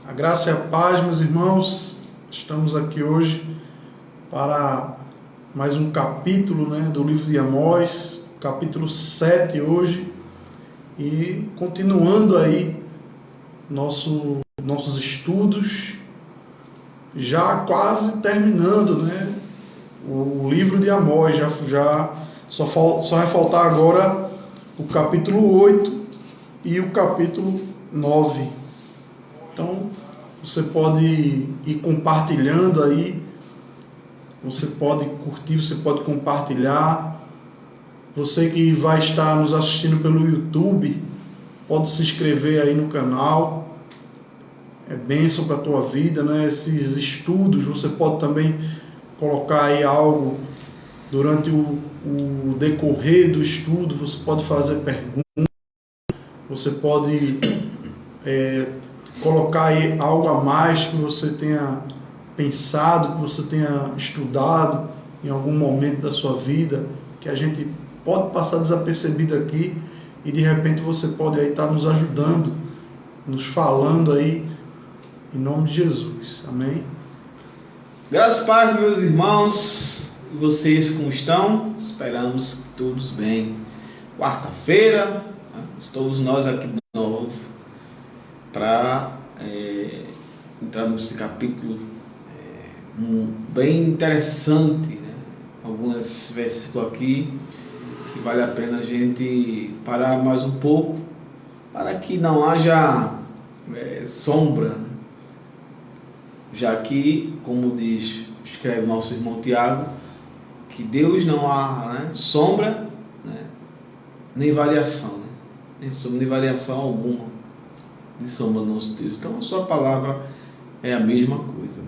A graça e a paz, meus irmãos. Estamos aqui hoje para mais um capítulo, do livro de Amós, capítulo 7 hoje, e continuando aí nossos estudos, já quase terminando, o livro de Amós. Já só vai faltar agora o capítulo 8 e o capítulo 9. Então, você pode ir compartilhando aí, você pode curtir, você pode compartilhar. Você que vai estar nos assistindo pelo YouTube, pode se inscrever aí no canal. É bênção para a tua vida, Esses estudos, você pode também colocar aí algo durante o decorrer do estudo. Você pode fazer perguntas, você pode colocar aí algo a mais que você tenha pensado, que você tenha estudado em algum momento da sua vida, que a gente pode passar desapercebido aqui, e de repente você pode aí estar nos ajudando, nos falando aí, em nome de Jesus. Amém? Graças a paz, meus irmãos. E vocês como estão? Esperamos que todos bem. Quarta-feira, estamos nós aqui de novo para entrar nesse capítulo bem interessante, alguns versículos aqui que vale a pena a gente parar mais um pouco, para que não haja sombra, já que, como escreve nosso irmão Tiago, que Deus não há sombra, nem variação, nem sombra nem variação alguma de sombra do nosso Deus. Então a sua palavra é a mesma coisa.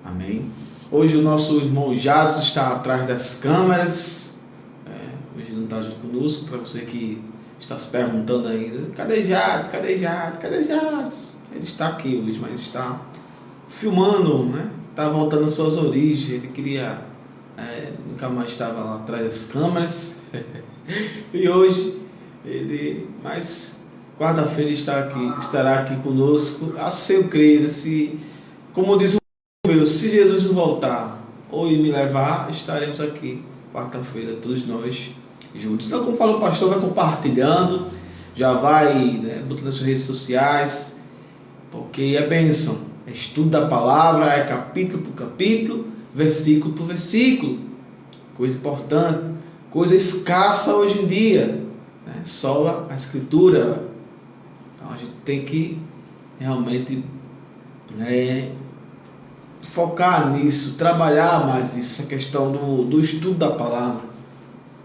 Amém? Hoje o nosso irmão Jazz está atrás das câmeras, hoje não está junto conosco. Para você que está se perguntando ainda, cadê Jazz? Cadê Jazz? Cadê Jazz? Ele está aqui hoje, mas está filmando, está voltando às suas origens. Ele queria, nunca mais estava lá atrás das câmeras. E hoje mas quarta-feira estará aqui conosco. Assim eu creio, como diz o meu, se Jesus não voltar ou me levar, estaremos aqui quarta-feira, todos nós juntos. Então, como fala o pastor, vai compartilhando, já vai botando nas suas redes sociais, porque é bênção, é estudo da palavra, é capítulo por capítulo, versículo por versículo. Coisa importante, coisa escassa hoje em dia, só a escritura. Então a gente tem que realmente focar nisso, trabalhar mais isso, essa questão do estudo da palavra,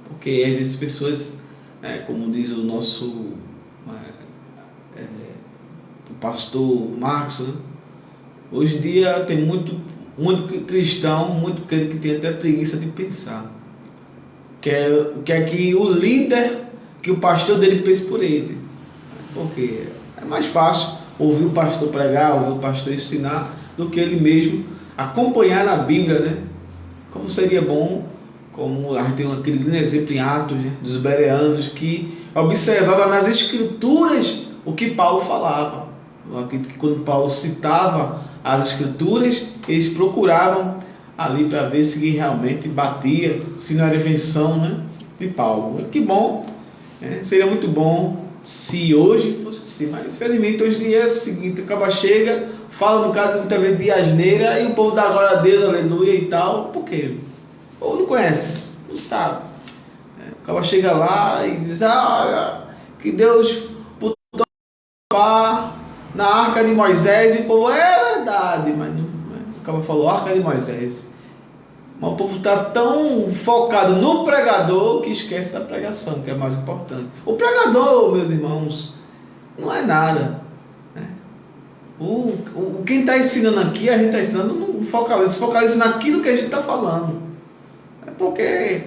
porque às vezes as pessoas, como diz o nosso o pastor Marcos, hoje em dia tem muito cristão, muito crente que tem até preguiça de pensar, quer que o líder, que o pastor dele pense por ele, porque é mais fácil ouvir o pastor pregar, ouvir o pastor ensinar, do que ele mesmo acompanhar na Bíblia, Como seria bom, como a gente tem aquele grande exemplo em Atos, dos bereanos, que observava nas escrituras o que Paulo falava. Eu acredito que quando Paulo citava as escrituras, eles procuravam ali para ver se realmente batia, se não era invenção, de Paulo. Que bom, seria muito bom se hoje fosse assim, mas infelizmente hoje em dia é o seguinte: o cara chega, fala no caso muitas vezes de asneira, e o povo dá glória a Deus, aleluia e tal. Por quê? Ou não conhece, não sabe. O cara chega lá e diz: que Deus botou na arca de Moisés, e o povo, é verdade, mas não, o cara falou arca de Moisés. Mas o povo está tão focado no pregador que esquece da pregação, que é mais importante. O pregador, meus irmãos, não é nada. Quem está ensinando aqui, a gente está ensinando, não focaliza naquilo que a gente está falando. Porque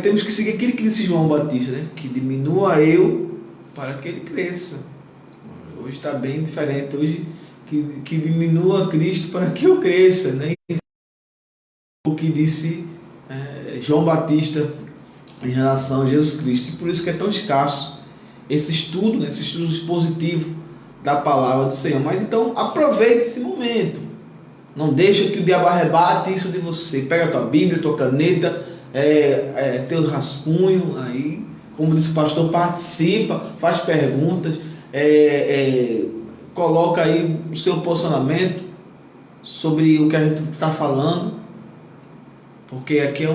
temos que seguir aquilo que disse João Batista, que diminua eu para que ele cresça. Hoje está bem diferente. Hoje que diminua Cristo para que eu cresça, O que disse João Batista em relação a Jesus Cristo. E por isso que é tão escasso esse estudo, esse estudo expositivo da palavra do Senhor. Mas então aproveite esse momento. Não deixa que o diabo arrebate isso de você. Pega a tua Bíblia, tua caneta, teu rascunho aí. Como disse o pastor, participa, faz perguntas, coloca aí o seu posicionamento sobre o que a gente está falando. Porque aqui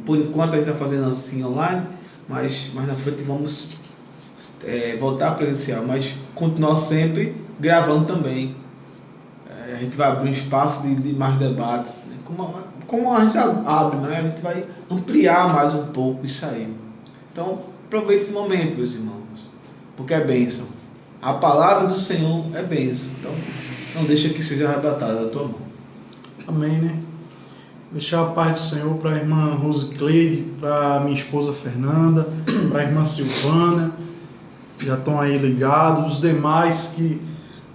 por enquanto a gente está fazendo assim online, mas mais na frente vamos voltar presencial, mas continuar sempre gravando também. A gente vai abrir um espaço de mais debates, né? Como a gente abre, né? A gente vai ampliar mais um pouco isso aí. Então aproveite esse momento, meus irmãos, porque é bênção. A palavra do Senhor é bênção. Então não deixa que seja arrebatada da tua mão. Amém, né? Deixar a paz do Senhor para a irmã Rosicleide, para a minha esposa Fernanda, para a irmã Silvana, já estão aí ligados, os demais que...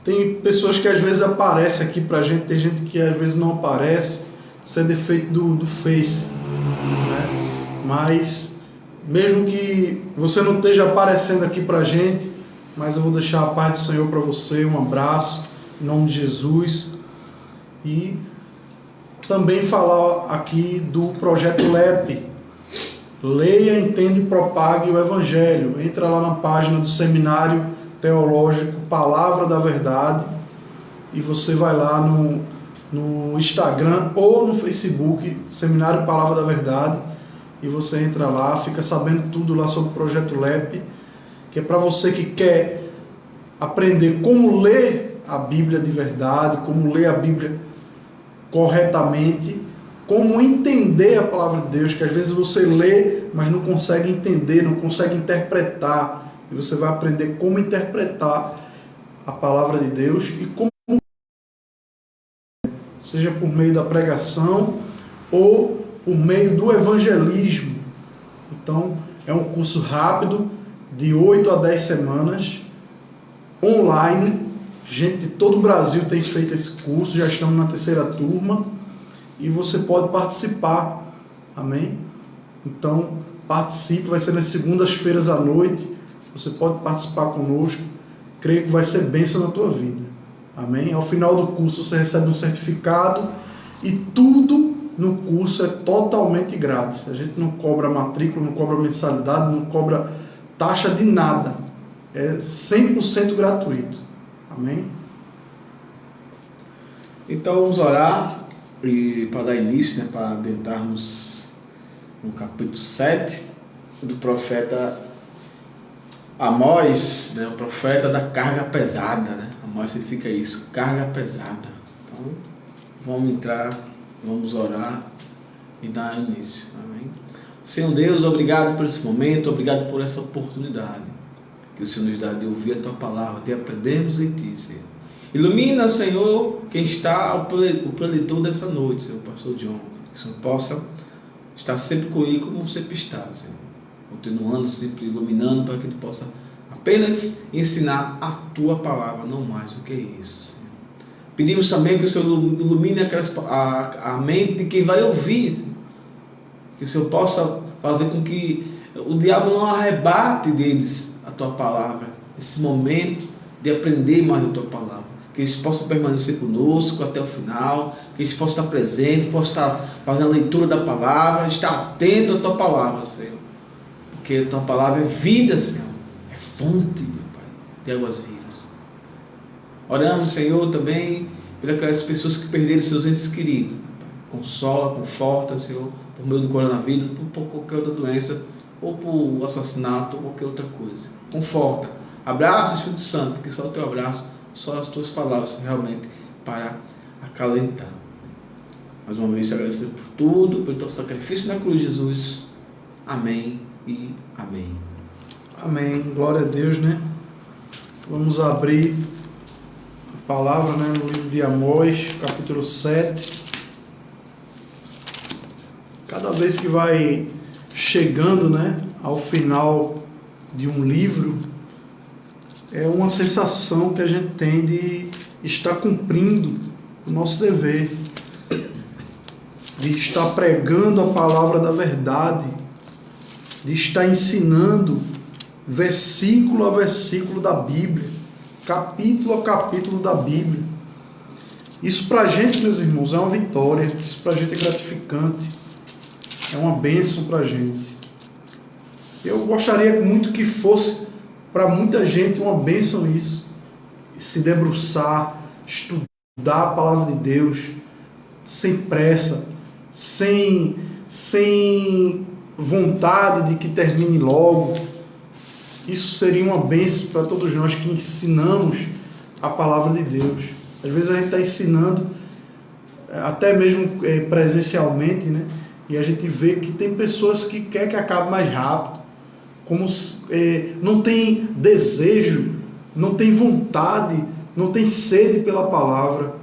Tem pessoas que às vezes aparecem aqui para a gente, tem gente que às vezes não aparece, isso é defeito do Face, né? Mas, mesmo que você não esteja aparecendo aqui para a gente, mas eu vou deixar a paz do Senhor para você, um abraço, em nome de Jesus, e também falar aqui do projeto LEP, Leia, Entenda e Propague o Evangelho. Entra lá na página do Seminário Teológico Palavra da Verdade e você vai lá no Instagram ou no Facebook, Seminário Palavra da Verdade, e você entra lá, fica sabendo tudo lá sobre o projeto LEP, que é para você que quer aprender como ler a Bíblia de verdade, como ler a Bíblia corretamente, como entender a palavra de Deus, que às vezes você lê, mas não consegue entender, não consegue interpretar. E você vai aprender como interpretar a palavra de Deus e como, seja por meio da pregação ou por meio do evangelismo. Então, é um curso rápido, de 8 a 10 semanas, online. Gente de todo o Brasil tem feito esse curso, já estamos na 3ª turma e você pode participar, amém? Então participe, vai ser nas segundas-feiras à noite, você pode participar conosco, creio que vai ser bênção na tua vida, amém? Ao final do curso você recebe um certificado e tudo no curso é totalmente grátis, a gente não cobra matrícula, não cobra mensalidade, não cobra taxa de nada, é 100% gratuito. Amém? Então vamos orar e para dar início, né, para adentrarmos no capítulo 7 do profeta Amós, né, o profeta da carga pesada, né? Amós significa isso, carga pesada. Então vamos entrar, vamos orar e dar início. Amém? Senhor Deus, obrigado por esse momento, obrigado por essa oportunidade que o Senhor nos dá de ouvir a Tua palavra, de aprendermos em Ti, Senhor. Ilumina, Senhor, quem está o preletor dessa noite, Senhor, Pastor John. Que o Senhor possa estar sempre comigo como sempre está, Senhor. Continuando sempre iluminando para que Ele possa apenas ensinar a Tua palavra, não mais do que isso, Senhor. Pedimos também que o Senhor ilumine a mente de quem vai ouvir, Senhor. Que o Senhor possa fazer com que o diabo não arrebate deles a Tua palavra, esse momento de aprender mais a Tua palavra, que eles possam permanecer conosco até o final, que eles possam estar presentes, possam estar fazendo a leitura da palavra, estar atento à Tua palavra, Senhor, porque a Tua palavra é vida, Senhor, é fonte, meu Pai, de águas vivas. Oramos, Senhor, também pelas pessoas que perderam seus entes queridos, meu Pai. Consola, conforta, Senhor, por meio do coronavírus, por qualquer outra doença, ou por assassinato, ou qualquer outra coisa. Conforta, abraça o Espírito Santo, porque só o Teu abraço, só as Tuas palavras realmente para acalentar. Mais uma vez te agradecer por tudo, pelo Teu sacrifício na cruz, Jesus. Amém e amém. Amém, glória a Deus, né? Vamos abrir a palavra, né, no livro de Amós, capítulo 7. Cada vez que vai chegando, né, ao final de um livro, é uma sensação que a gente tem de estar cumprindo o nosso dever, de estar pregando a palavra da verdade, de estar ensinando versículo a versículo da Bíblia, capítulo a capítulo da Bíblia. Isso para a gente, meus irmãos, é uma vitória. Isso para a gente é gratificante. É uma bênção para a gente. Eu gostaria muito que fosse para muita gente uma bênção isso. Se debruçar, estudar a palavra de Deus, sem pressa, sem vontade de que termine logo. Isso seria uma bênção para todos nós que ensinamos a palavra de Deus. Às vezes a gente está ensinando, até mesmo presencialmente, né? E a gente vê que tem pessoas que querem que acabe mais rápido, como não tem desejo, não tem vontade, não tem sede pela palavra.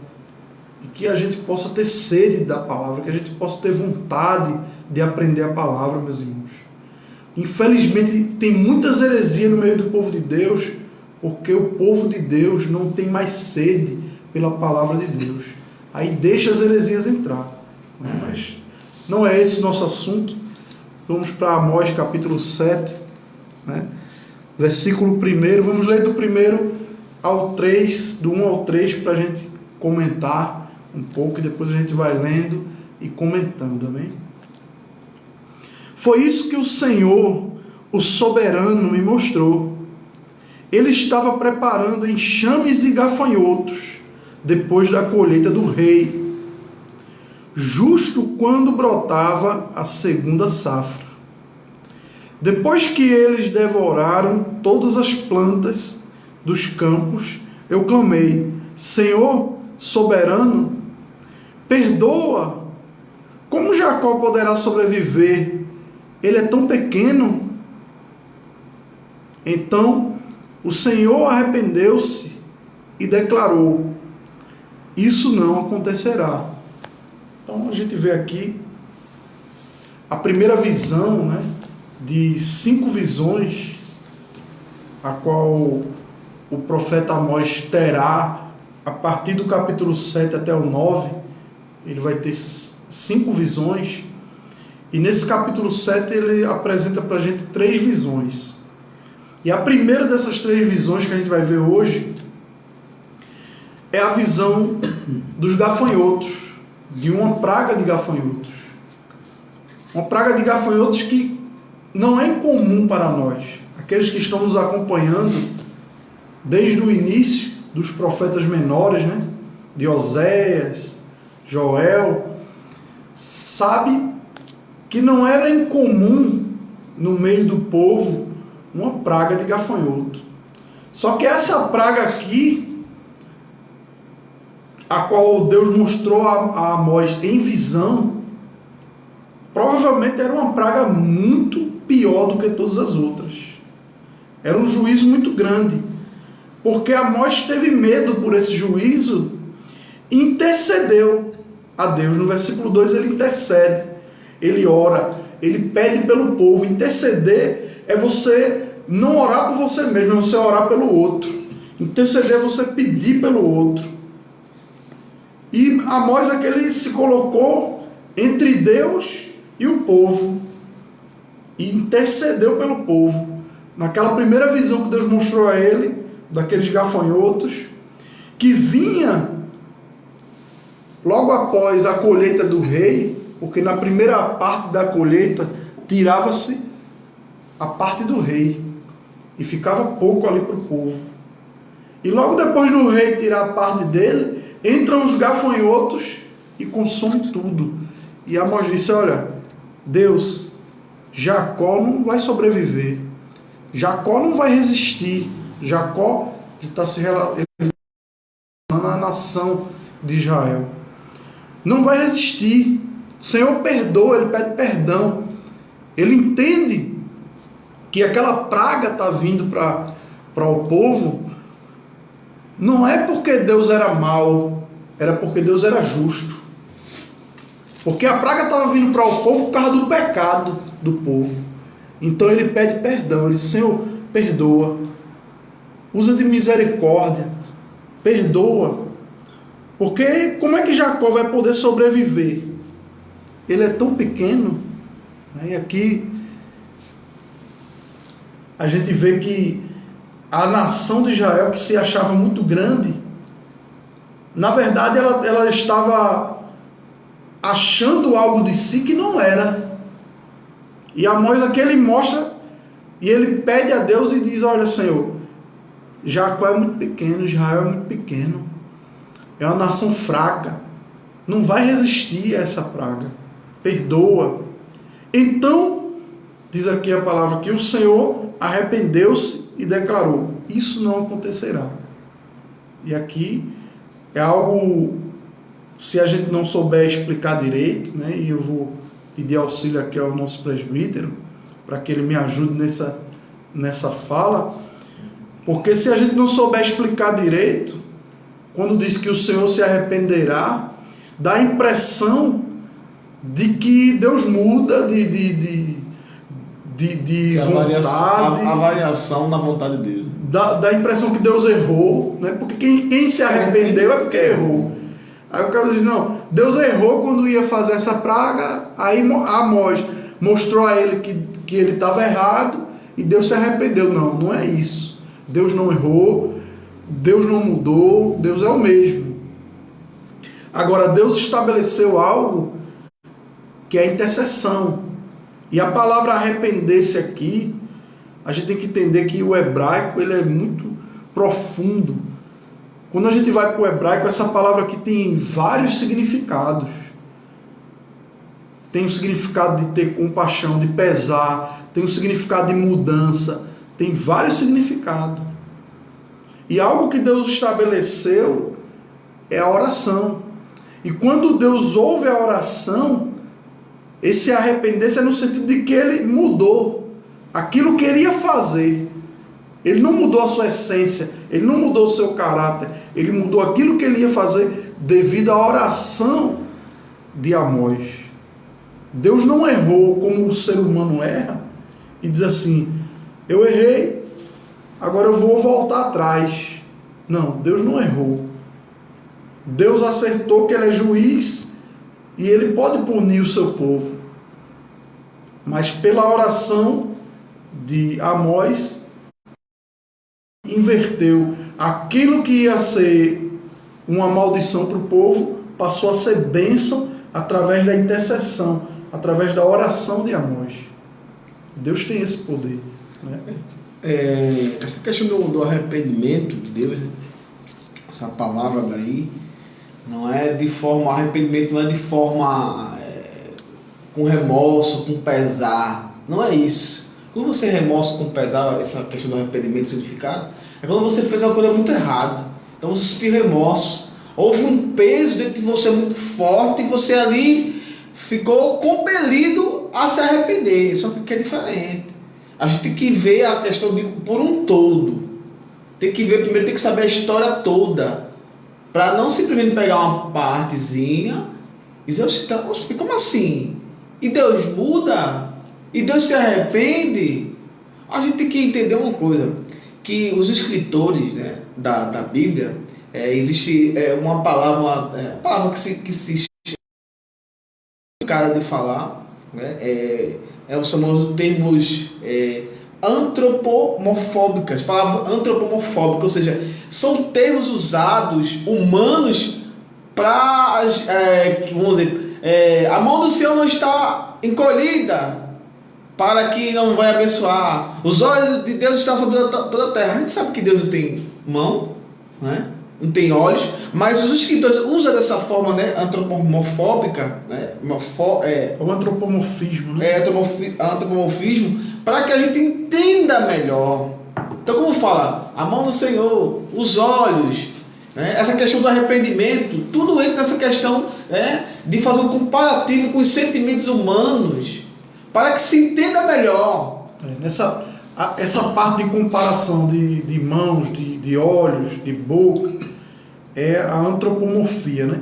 E que a gente possa ter sede da palavra, que a gente possa ter vontade de aprender a palavra, meus irmãos. Infelizmente tem muitas heresias no meio do povo de Deus, porque o povo de Deus não tem mais sede pela palavra de Deus. Aí deixa as heresias entrar. Mas não é esse o nosso assunto. Vamos para Amós capítulo 7, né? Versículo 1. Vamos ler do 1 ao 3, do 1 ao 3, para a gente comentar um pouco, e depois a gente vai lendo e comentando, amém? Foi isso que o Senhor, o soberano, me mostrou. Ele estava preparando enxames de gafanhotos depois da colheita do rei, justo quando brotava a segunda safra. Depois que eles devoraram todas as plantas dos campos, eu clamei: Senhor soberano, perdoa. Como Jacó poderá sobreviver? Ele é tão pequeno. Então o Senhor arrependeu-se e declarou: isso não acontecerá. Então a gente vê aqui a primeira visão, né, de 5 visões, a qual o profeta Amós terá a partir do capítulo 7 até o 9. Ele vai ter 5 visões. E nesse capítulo 7 ele apresenta para a gente 3 visões. E a primeira dessas 3 visões que a gente vai ver hoje é a visão dos gafanhotos, de uma praga de gafanhotos. Uma praga de gafanhotos que não é incomum para nós. Aqueles que estão nos acompanhando desde o início dos profetas menores, né? De Oséias, Joel, sabe que não era incomum no meio do povo uma praga de gafanhoto. Só que essa praga aqui, a qual Deus mostrou a Amós em visão, provavelmente era uma praga muito pior do que todas as outras. Era um juízo muito grande, porque Amós teve medo por esse juízo e intercedeu a Deus. No versículo 2 ele intercede, ele ora, ele pede pelo povo. Interceder é você não orar por você mesmo, é você orar pelo outro. Interceder é você pedir pelo outro. E Amós é que ele se colocou entre Deus e o povo e intercedeu pelo povo. Naquela primeira visão que Deus mostrou a ele, daqueles gafanhotos, que vinha logo após a colheita do rei, porque na primeira parte da colheita tirava-se a parte do rei e ficava pouco ali para o povo. E logo depois do rei tirar a parte dele, entram os gafanhotos e consomem tudo. E Amós disse: olha, Deus, Jacó não vai sobreviver, Jacó não vai resistir. Jacó está se relacionando à nação de Israel, não vai resistir. O Senhor perdoa, ele pede perdão. Ele entende que aquela praga está vindo para o povo, não é porque Deus era mau, era porque Deus era justo. Porque a praga estava vindo para o povo por causa do pecado do povo. Então ele pede perdão. Ele diz: Senhor, perdoa. Usa de misericórdia. Perdoa. Porque como é que Jacó vai poder sobreviver? Ele é tão pequeno. E aqui a gente vê que a nação de Israel, que se achava muito grande, na verdade ela estava achando algo de si que não era. E Amós aqui ele mostra, e ele pede a Deus e diz: olha, Senhor, Jacó é muito pequeno, Israel é muito pequeno, é uma nação fraca, não vai resistir a essa praga, perdoa. Então, diz aqui a palavra que o Senhor arrependeu-se e declarou: isso não acontecerá. E aqui é algo, se a gente não souber explicar direito, né, e eu vou pedir auxílio aqui ao nosso presbítero, para que ele me ajude nessa fala, porque se a gente não souber explicar direito, quando diz que o Senhor se arrependerá, dá a impressão de que Deus muda de vontade. A variação na vontade de Deus. Dá a impressão que Deus errou, né? Porque quem se arrependeu é porque errou. Aí o cara diz: não, Deus errou quando ia fazer essa praga, aí Amós mostrou a ele que ele estava errado e Deus se arrependeu. Não, não é isso. Deus não errou, Deus não mudou, Deus é o mesmo. Agora, Deus estabeleceu algo que é a intercessão. E a palavra arrepender-se aqui, a gente tem que entender que o hebraico ele é muito profundo. Quando a gente vai para o hebraico, essa palavra aqui tem vários significados. Tem o significado de ter compaixão, de pesar, tem o significado de mudança, tem vários significados. E algo que Deus estabeleceu é a oração. E quando Deus ouve a oração, esse arrepender-se é no sentido de que ele mudou aquilo que ele ia fazer. Ele não mudou a sua essência, ele não mudou o seu caráter, ele mudou aquilo que ele ia fazer devido à oração de Amós. Deus não errou como o ser humano erra e diz assim: eu errei, agora eu vou voltar atrás. Não, Deus não errou. Deus acertou que ele é juiz e ele pode punir o seu povo. Mas pela oração de Amós, inverteu aquilo que ia ser uma maldição para o povo, passou a ser bênção através da intercessão, através da oração de Amós. Deus tem esse poder, né? Essa questão do arrependimento de Deus, né? Essa palavra daí não é de forma, arrependimento não é de forma com remorso, com pesar, não é isso. Quando você remorso com pesar, essa questão do arrependimento, significado, é quando você fez uma coisa muito errada, então você sentiu remorso, houve um peso dentro de você muito forte e você ali ficou compelido a se arrepender. Só que é diferente. A gente tem que ver a questão por um todo. Tem que ver primeiro, tem que saber a história toda, para não simplesmente pegar uma partezinha e dizer: como assim? E Deus muda? E Deus se arrepende? A gente tem que entender uma coisa, que os escritores, né, da Bíblia, existe uma palavra que se cara de falar, né, é os famosos termos antropomorfóbicas, palavra antropomorfóbica, ou seja, são termos usados, humanos, para, vamos dizer, a mão do Senhor não está encolhida para que não vai abençoar, os olhos de Deus estão sobre toda a terra. A gente sabe que Deus não tem mão, né? Não tem olhos, mas os escritores usam dessa forma, né, antropomorfóbica, né, o antropomorfismo, né? Antropomorfismo, para que a gente entenda melhor. Então, como fala, a mão do Senhor, os olhos, né, essa questão do arrependimento, tudo entra nessa questão, né, de fazer um comparativo com os sentimentos humanos, para que se entenda melhor. Essa parte de comparação de mãos, de olhos, de boca, é a antropomorfia, né?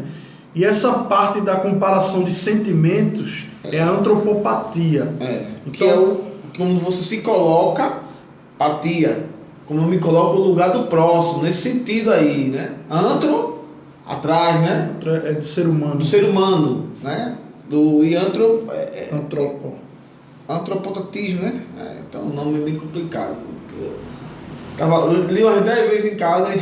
E essa parte da comparação de sentimentos é a antropopatia. Então, que é como você se coloca, patia, como eu me coloco no lugar do próximo, nesse sentido aí, né? Antro, atrás, né? É de ser humano. Do ser humano, né? Antropo. Antropotatismo, né? Então o nome é bem complicado. Li umas 10 vezes em casa.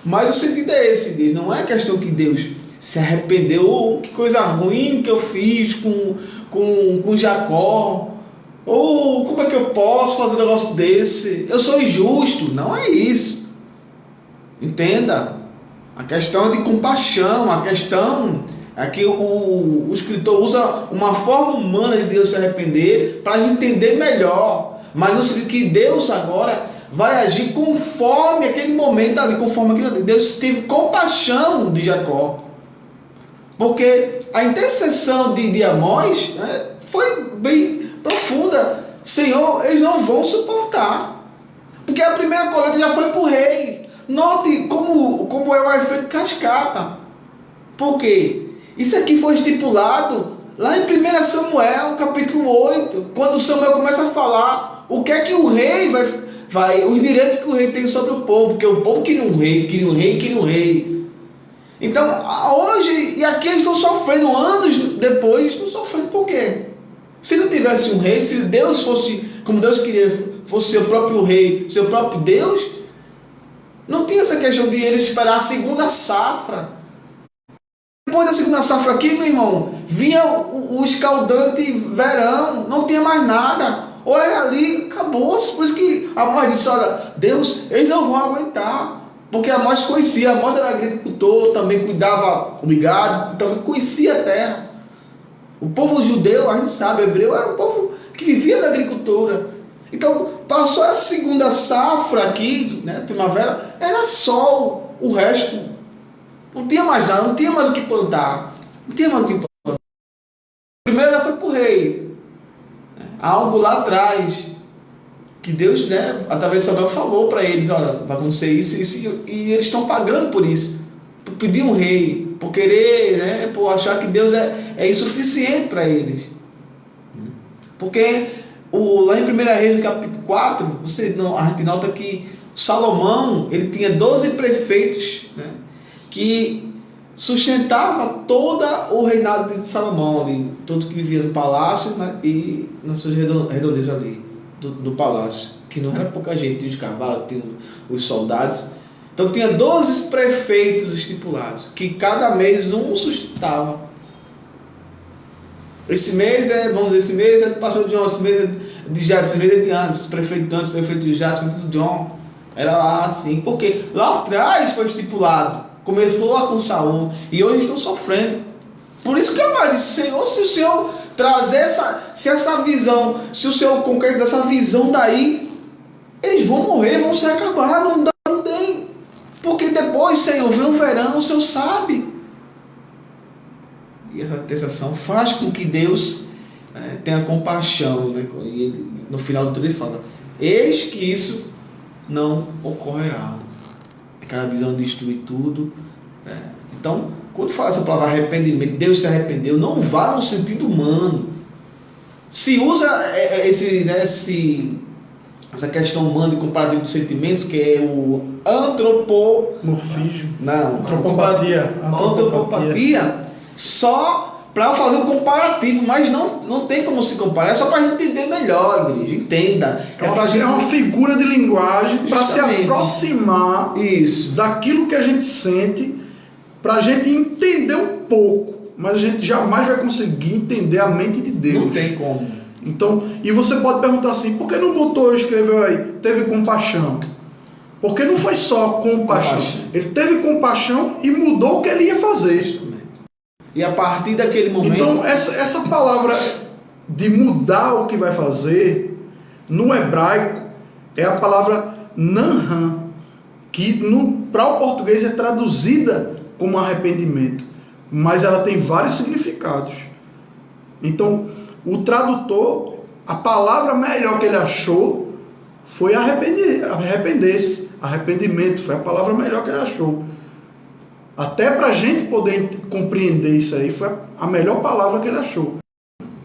Mas o sentido é esse, Deus. Não é questão que Deus se arrependeu, que coisa ruim que eu fiz com Jacó. Ou como é que eu posso fazer um negócio desse? Eu sou injusto. Não é isso. Entenda. A questão é de compaixão. A questão é que o escritor usa uma forma humana de Deus se arrepender para a gente entender melhor. Mas no sentido que Deus agora vai agir conforme aquele momento ali, conforme aquilo ali. Deus teve compaixão de Jacó. Porque a intercessão de Amós, né, foi bem profunda. Senhor, eles não vão suportar. Porque a primeira colheita já foi para o rei. Note como é o efeito cascata. Por quê? Isso aqui foi estipulado lá em 1 Samuel, capítulo 8. Quando Samuel começa a falar o que é que o rei vai os direitos que o rei tem sobre o povo. Porque o povo queria um rei. Então, hoje, e aqui eles estão sofrendo, anos depois, estão sofrendo por quê? Se não tivesse um rei, se Deus fosse, como Deus queria, fosse seu próprio rei, seu próprio Deus, não tinha essa questão de eles esperar a segunda safra. Depois da segunda safra aqui, meu irmão, vinha o escaldante verão, não tinha mais nada. Olha ali, acabou-se. Por isso que Amós disse, olha, Deus, eles não vão aguentar. Porque Amós conhecia, Amós era agricultor, também cuidava do gado, também conhecia a terra. O povo judeu, a gente sabe, hebreu, era um povo que vivia da agricultura. Então, passou a segunda safra aqui, né, primavera, era sol, o resto não tinha mais nada, não tinha mais o que plantar. Primeiro já foi para o rei. Algo lá atrás, que Deus, né, através de Samuel falou para eles, olha, vai acontecer isso, e eles estão pagando por isso, por pedir um rei, por querer, né, por achar que Deus é insuficiente para eles. Porque lá em 1 Reis, no capítulo 4, a gente nota que Salomão, ele tinha 12 prefeitos, né, que sustentava todo o reinado de Salomão, ali, todos que viviam no palácio, né, e nas suas redondezas ali do palácio, que não era pouca gente, tinha os cavalos, tinha os soldados. Então tinha 12 prefeitos estipulados, que cada mês um sustentava. Esse mês é do pastor John, esse mês é de Jades, esse mês é de Anderson, prefeito de Anderson, prefeito de Jades, prefeito de John. Era assim, porque lá atrás foi estipulado, começou lá com Saul, e hoje estão sofrendo. Por isso que Amós disse, Senhor, se o Senhor trazer essa visão, se o Senhor concretizar essa visão daí, eles vão morrer, vão se acabar, não tem. Porque depois, Senhor, vem o verão, o Senhor sabe. E essa intercessão faz com que Deus tenha compaixão, né? E ele, no final do tudo ele fala, eis que isso não ocorrerá. Aquela visão de destruir tudo. Então, quando fala essa palavra arrependimento, Deus se arrependeu, não vá no sentido humano. Se usa essa questão humana de comparativo de sentimentos, que é o antropomorfismo. Antropopatia, só para fazer um comparativo, mas não tem como se comparar, é só para a gente entender melhor, igreja, entenda. É uma figura de linguagem para se aproximar daquilo que a gente sente, para a gente entender um pouco, mas a gente jamais vai conseguir entender a mente de Deus. Não tem como. Então, e você pode perguntar assim, por que não botou, escreveu aí, teve compaixão? Porque não foi só compaixão. Ele teve compaixão e mudou o que ele ia fazer. E a partir daquele momento... Então, essa palavra de mudar o que vai fazer, no hebraico, é a palavra nanhan, que para o português é traduzida como arrependimento, mas ela tem vários significados. Então, o tradutor, a palavra melhor que ele achou foi arrepender-se. Arrependimento foi a palavra melhor que ele achou. Até para a gente poder compreender isso aí, foi a melhor palavra que ele achou.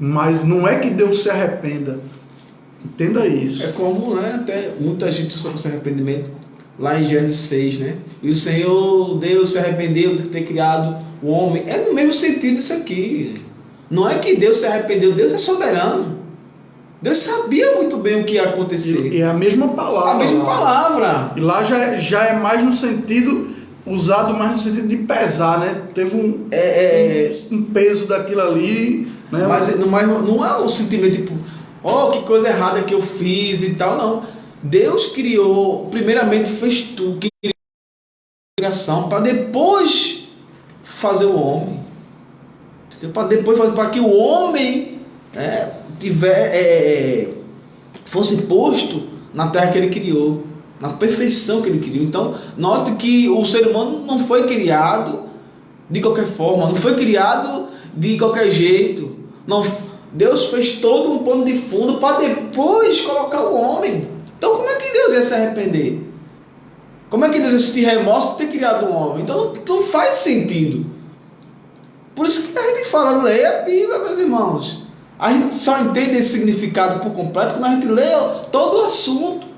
Mas não é que Deus se arrependa. Entenda isso. É como, né, até muita gente sobre esse arrependimento lá em Gênesis 6, né? E o Senhor, Deus se arrependeu de ter criado o homem. É no mesmo sentido isso aqui. Não é que Deus se arrependeu, Deus é soberano. Deus sabia muito bem o que ia acontecer. E é a mesma palavra. A mesma palavra. E lá já é mais no sentido, usado mais no sentido de pesar, né? Teve um peso daquilo ali, né? Mas não é um sentimento tipo, oh, que coisa errada que eu fiz e tal, não. Deus criou, primeiramente fez tudo, que criação, para depois fazer o homem. Para depois fazer, para que o homem fosse posto na terra que ele criou, na perfeição que ele criou. Então, note que o ser humano não foi criado de qualquer forma, não foi criado de qualquer jeito. Não, Deus fez todo um pano de fundo para depois colocar o homem. Então, como é que Deus ia se arrepender? Como é que Deus ia sentir remorso de ter criado um homem? Então, não faz sentido. Por isso que a gente fala, leia a Bíblia, meus irmãos. A gente só entende esse significado por completo quando a gente lê todo o assunto.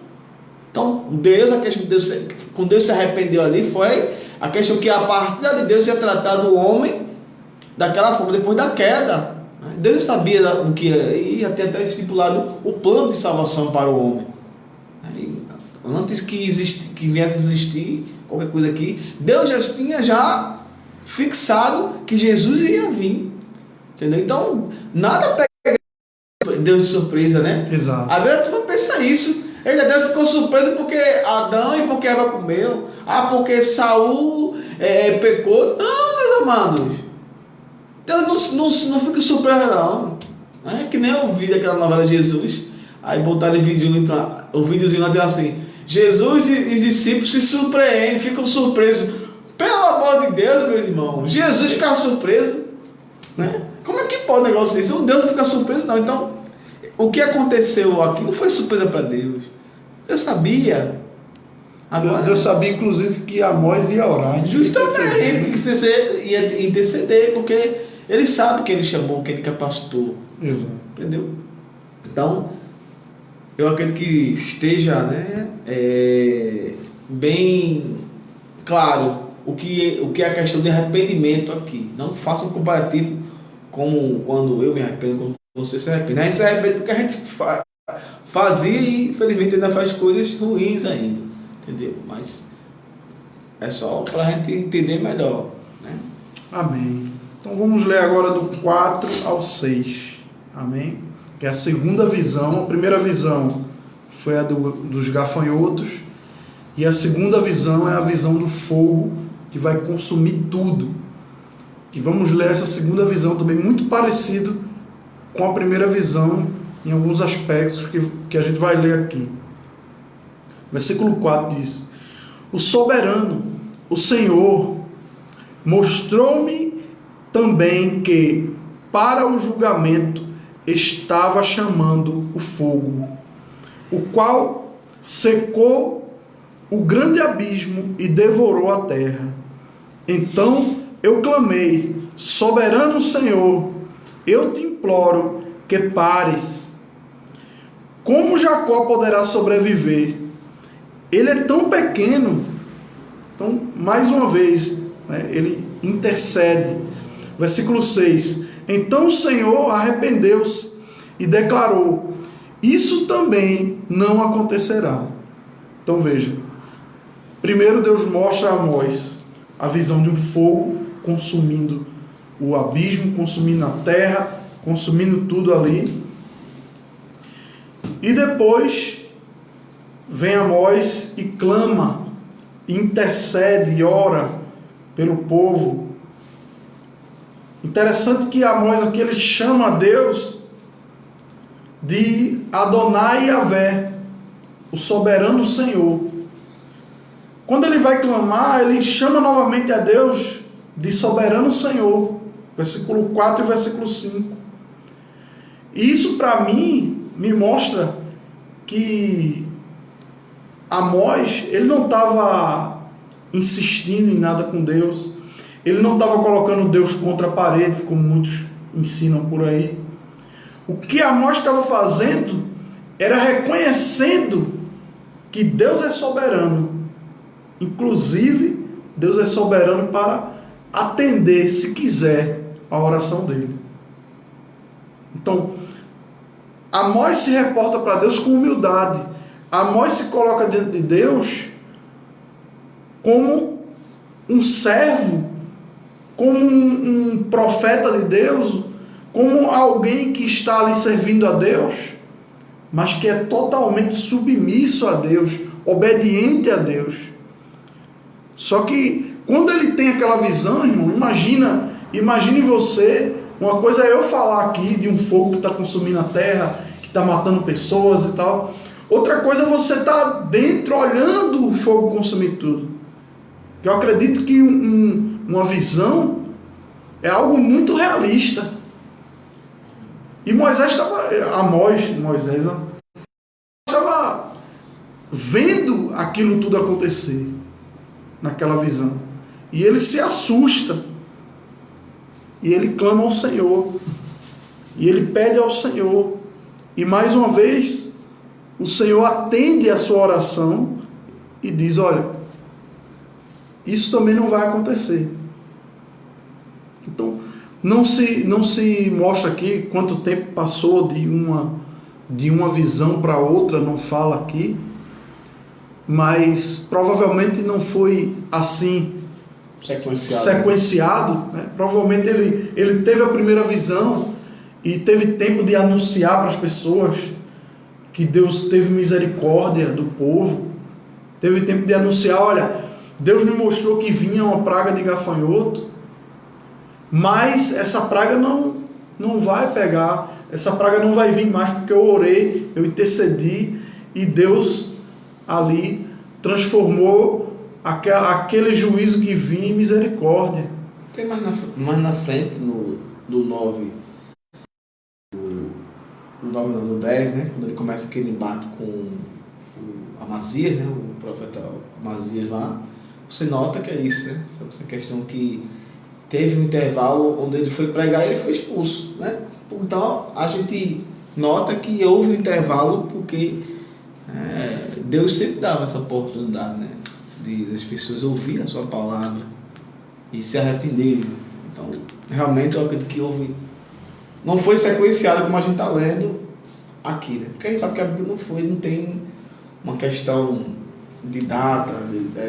Então, Deus, a questão de Deus, quando Deus se arrependeu ali, foi a questão que a partir de Deus ia tratar do homem daquela forma, depois da queda. Deus sabia o que ia ter até estipulado o plano de salvação para o homem. Antes que viesse a existir qualquer coisa aqui, Deus já tinha fixado que Jesus ia vir. Entendeu? Então, nada pega Deus de surpresa, né? Exato. Às vezes a turma pensa isso. Ele Deus ficou surpreso porque Adão e porque Eva comeu. Porque Saul pecou. Não, meus amados. Deus não fica surpreso, não. É que nem eu vi daquela novela de Jesus. Aí botaram o videozinho lá dele assim: Jesus e os discípulos se surpreendem, ficam surpresos. Pelo amor de Deus, meus irmãos, Jesus ficar surpreso, né? Como é que pode um negócio desse? Então Deus não fica surpreso, não. Então, o que aconteceu aqui não foi surpresa para Deus. Deus sabia. Agora, Deus sabia, inclusive, que Amós ia orar. Justamente, que ia interceder, porque ele sabe que ele chamou, que ele capacitou. Exato. Entendeu? Então, eu acredito que esteja, bem claro o que é a questão de arrependimento aqui. Não faça um comparativo como quando eu me arrependo, quando você se arrepende. A gente se arrepende porque a gente fazia e infelizmente ainda faz coisas ruins ainda. Entendeu? Mas é só para a gente entender melhor, né? Amém. Então vamos ler agora do 4 ao 6. Amém? Que é a segunda visão. A primeira visão foi a dos gafanhotos. E a segunda visão é a visão do fogo, que vai consumir tudo. E vamos ler essa segunda visão também, muito parecido com a primeira visão, em alguns aspectos que a gente vai ler aqui. Versículo 4 diz: o soberano, o Senhor, mostrou-me também que para o julgamento estava chamando o fogo, o qual secou o grande abismo e devorou a terra. Então eu clamei: soberano Senhor, eu te imploro que pares. Como Jacó poderá sobreviver? Ele é tão pequeno. Então, mais uma vez, ele intercede. Versículo 6. Então o Senhor arrependeu-se e declarou: isso também não acontecerá. Então veja, primeiro Deus mostra a Amós a visão de um fogo consumindo o abismo, consumindo a terra, consumindo tudo ali. E depois vem Amós e clama, intercede e ora pelo povo. Interessante que Amós aqui ele chama a Deus de Adonai Yahvé, o soberano Senhor. Quando ele vai clamar, ele chama novamente a Deus de soberano Senhor. Versículo 4 e versículo 5. E isso para mim me mostra que Amós, ele não estava insistindo em nada com Deus. Ele não estava colocando Deus contra a parede, como muitos ensinam por aí. O que Amós estava fazendo era reconhecendo que Deus é soberano. Inclusive, Deus é soberano para atender, se quiser, a oração dele. Então, Amós se reporta para Deus com humildade. Amós se coloca diante de Deus como um servo, como um profeta de Deus, como alguém que está ali servindo a Deus, mas que é totalmente submisso a Deus, obediente a Deus. Só que quando ele tem aquela visão, irmão, imagine você, uma coisa é eu falar aqui de um fogo que está consumindo a terra, que está matando pessoas e tal. Outra coisa é você estar dentro olhando o fogo consumir tudo. Eu acredito que uma visão é algo muito realista. E Moisés estava vendo aquilo tudo acontecer naquela visão. E ele se assusta. E ele clama ao Senhor. E ele pede ao Senhor. E mais uma vez, o Senhor atende a sua oração e diz: olha, isso também não vai acontecer. Então, não se mostra aqui quanto tempo passou de uma visão para outra, não fala aqui, mas provavelmente não foi assim sequenciado, né? Provavelmente ele teve a primeira visão e teve tempo de anunciar para as pessoas que Deus teve misericórdia do povo, teve tempo de anunciar: olha, Deus me mostrou que vinha uma praga de gafanhoto, mas essa praga não vai pegar, essa praga não vai vir mais, porque eu orei, eu intercedi, e Deus ali transformou aquele juízo que vinha em misericórdia. Tem mais na frente, no 9, no 10, né? Quando ele começa aquele embate com o Amazias, né? O profeta Amazias lá, você nota que é isso, né? Essa questão que teve um intervalo onde ele foi pregar e ele foi expulso, né? Então a gente nota que houve um intervalo porque Deus sempre dava essa oportunidade, né? De as pessoas ouvirem a sua palavra e se arrependerem. Então realmente eu acredito que houve, não foi sequenciado como a gente está lendo aqui, né? Porque a gente sabe que a Bíblia não tem uma questão de data,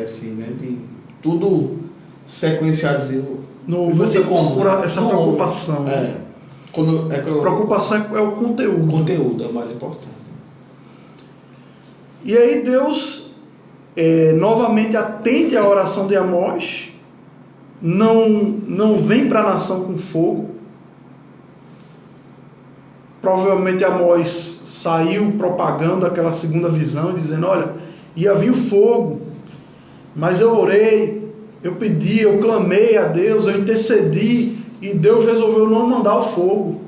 assim, né? De tudo sequenciado. Não tem como essa preocupação. Preocupação é o conteúdo. O conteúdo é o mais importante. E aí Deus novamente atende a oração de Amós, não vem para a nação com fogo. Provavelmente Amós saiu propagando aquela segunda visão, dizendo: olha, ia vir o fogo, mas eu orei, eu pedi, eu clamei a Deus, eu intercedi, e Deus resolveu não mandar o fogo.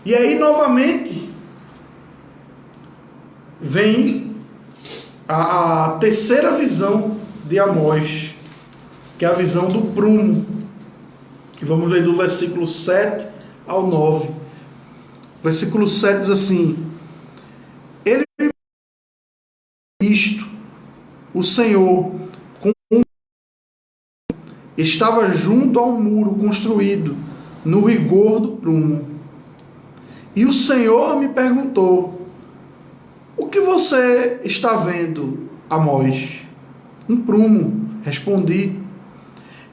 E aí novamente vem a terceira visão de Amós, que é a visão do prumo, que vamos ler do versículo 7 ao 9. Versículo 7 diz assim: ele isto, o Senhor estava junto ao muro construído no rigor do prumo. E o Senhor me perguntou: o que você está vendo, Amós? Um prumo, respondi.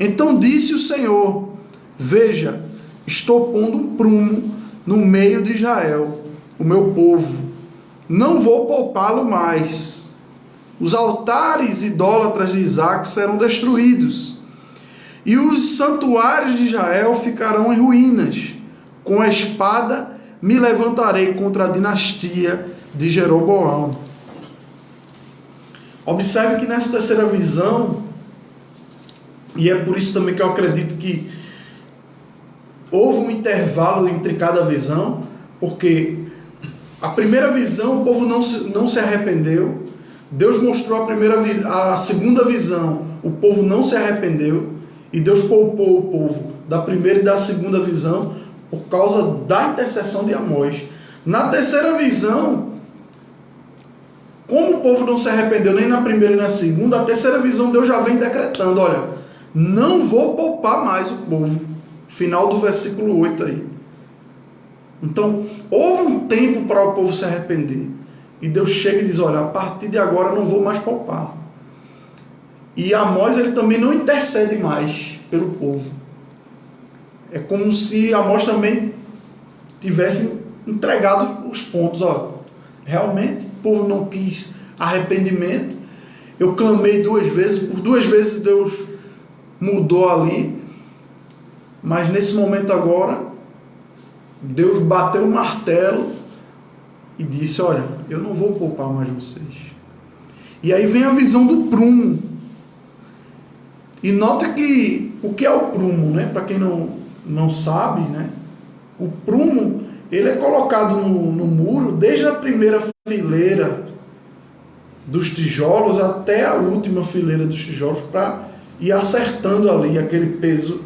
Então disse o Senhor: veja, estou pondo um prumo no meio de Israel, o meu povo. Não vou poupá-lo mais. Os altares idólatras de Isaac serão destruídos, e os santuários de Israel ficarão em ruínas. Com a espada me levantarei contra a dinastia de Jeroboão. Observe que nessa terceira visão, e é por isso também que eu acredito que houve um intervalo entre cada visão, porque a primeira visão o povo não se arrependeu. Deus mostrou a segunda visão, o povo não se arrependeu, e Deus poupou o povo da primeira e da segunda visão por causa da intercessão de Amós. Na terceira visão, como o povo não se arrependeu nem na primeira e na segunda, a terceira visão Deus já vem decretando: olha, não vou poupar mais o povo. Final do versículo 8 aí. Então, houve um tempo para o povo se arrepender. E Deus chega e diz, olha, a partir de agora eu não vou mais poupar. E Amós, ele também não intercede mais pelo povo. É como se Amós também tivesse entregado os pontos. Ó, realmente, o povo não quis arrependimento. Eu clamei 2 vezes, por 2 vezes Deus mudou ali. Mas nesse momento agora, Deus bateu o martelo e disse, olha, eu não vou poupar mais vocês. E aí vem a visão do prumo. E nota que o que é o prumo, né? Para quem não sabe, né? O prumo, ele é colocado no muro desde a primeira fileira dos tijolos até a última fileira dos tijolos, para ir acertando ali aquele peso.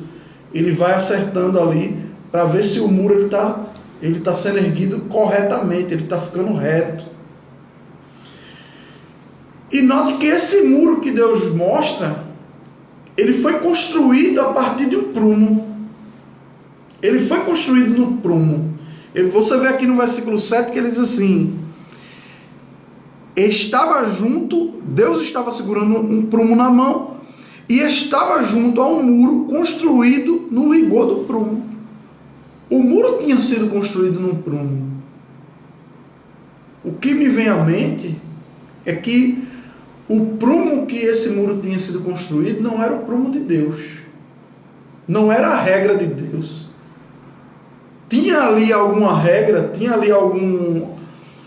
Ele vai acertando ali para ver se o muro ele tá sendo erguido corretamente, ele está ficando reto. E note que esse muro que Deus mostra, ele foi construído a partir de um prumo. Ele foi construído no prumo. Você vê aqui no versículo 7 que ele diz assim: estava junto, Deus estava segurando um prumo na mão, e estava junto a um muro construído no rigor do prumo. O muro tinha sido construído num prumo. O que me vem à mente é que o prumo que esse muro tinha sido construído não era o prumo de Deus. Não era a regra de Deus. Tinha ali alguma regra, tinha ali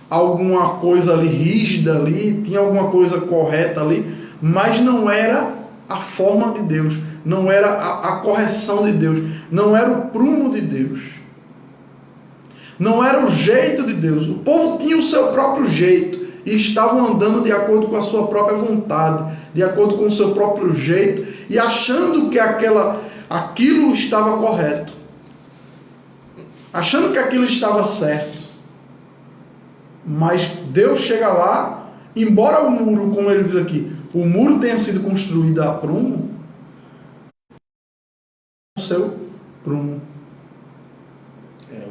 alguma coisa ali rígida ali, tinha alguma coisa correta ali, mas não era a forma de Deus, não era a correção de Deus, não era o prumo de Deus, não era o jeito de Deus. O povo tinha o seu próprio jeito e estavam andando de acordo com a sua própria vontade, de acordo com o seu próprio jeito, e achando que aquilo estava correto, achando que aquilo estava certo. Mas Deus chega lá, embora o muro, como ele diz aqui, o muro tenha sido construído a prumo, o seu prumo.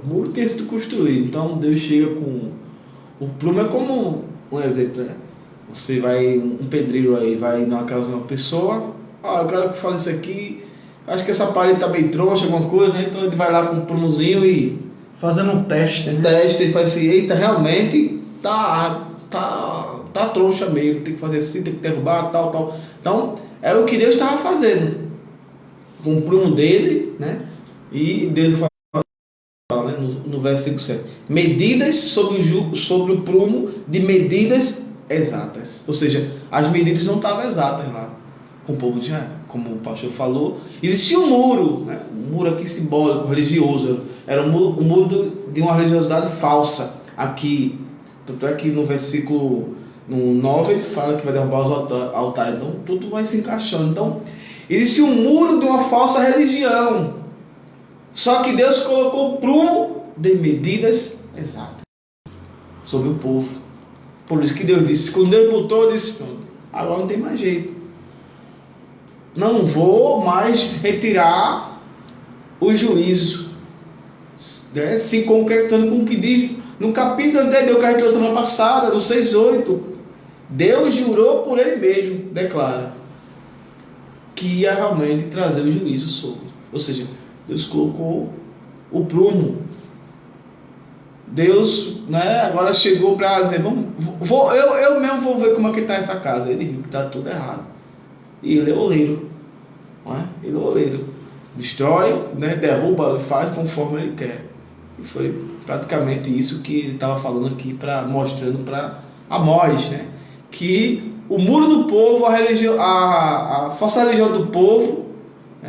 O muro tem sido construído, então Deus chega com... O prumo é como um exemplo, né? Você vai, um pedreiro aí, vai numa casa de uma pessoa, eu quero que faça isso aqui, acho que essa parede está bem trouxa, alguma coisa, né? Então ele vai lá com um prumozinho e... fazendo um teste, né? Teste, ele faz assim, eita, realmente tá trouxa mesmo, tem que fazer assim, tem que derrubar, tal. Então, é o que Deus estava fazendo com o prumo dele, né? E Deus fala, né, no versículo 7, medidas sobre o prumo de medidas exatas. Ou seja, as medidas não estavam exatas lá com o povo de Israel. Como o pastor falou, existia um muro, né? Um muro aqui simbólico, religioso. Era um muro de uma religiosidade falsa aqui. Tanto é que no versículo 9 ele fala que vai derrubar os altares. Então tudo vai se encaixando. Então existia um muro de uma falsa religião. Só que Deus colocou o prumo de medidas exatas sobre o povo. Por isso que Deus disse, quando Deus botou, disse, pronto, agora não tem mais jeito. Não vou mais retirar o juízo, né? Se concretando com o que diz no capítulo anterior que a gente leu semana passada, no 6:8. Deus jurou por ele mesmo, declara, que ia realmente trazer o juízo sobre. Ou seja, Deus colocou o prumo. Deus, né, agora chegou para dizer, eu mesmo vou ver como é que está essa casa. Ele viu que está tudo errado. E ele é oleiro, não é? Ele é oleiro. Destrói, né, derruba, faz conforme ele quer. E foi praticamente isso que ele estava falando aqui, mostrando para Amós, né? Que o muro do povo, a falsa religião do povo,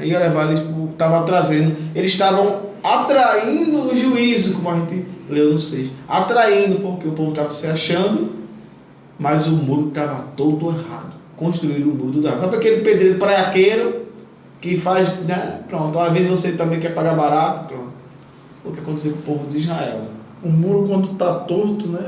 ia levar eles, estava trazendo, eles estavam atraindo o juízo, como a gente leu no 6. Atraindo, porque o povo estava se achando, mas o muro estava todo errado. Construíram o muro do errado. Sabe aquele pedreiro praiaqueiro que faz, né? Pronto, às vezes você também quer pagar barato, pronto. O que aconteceu com o povo de Israel? O muro, quando está torto, né,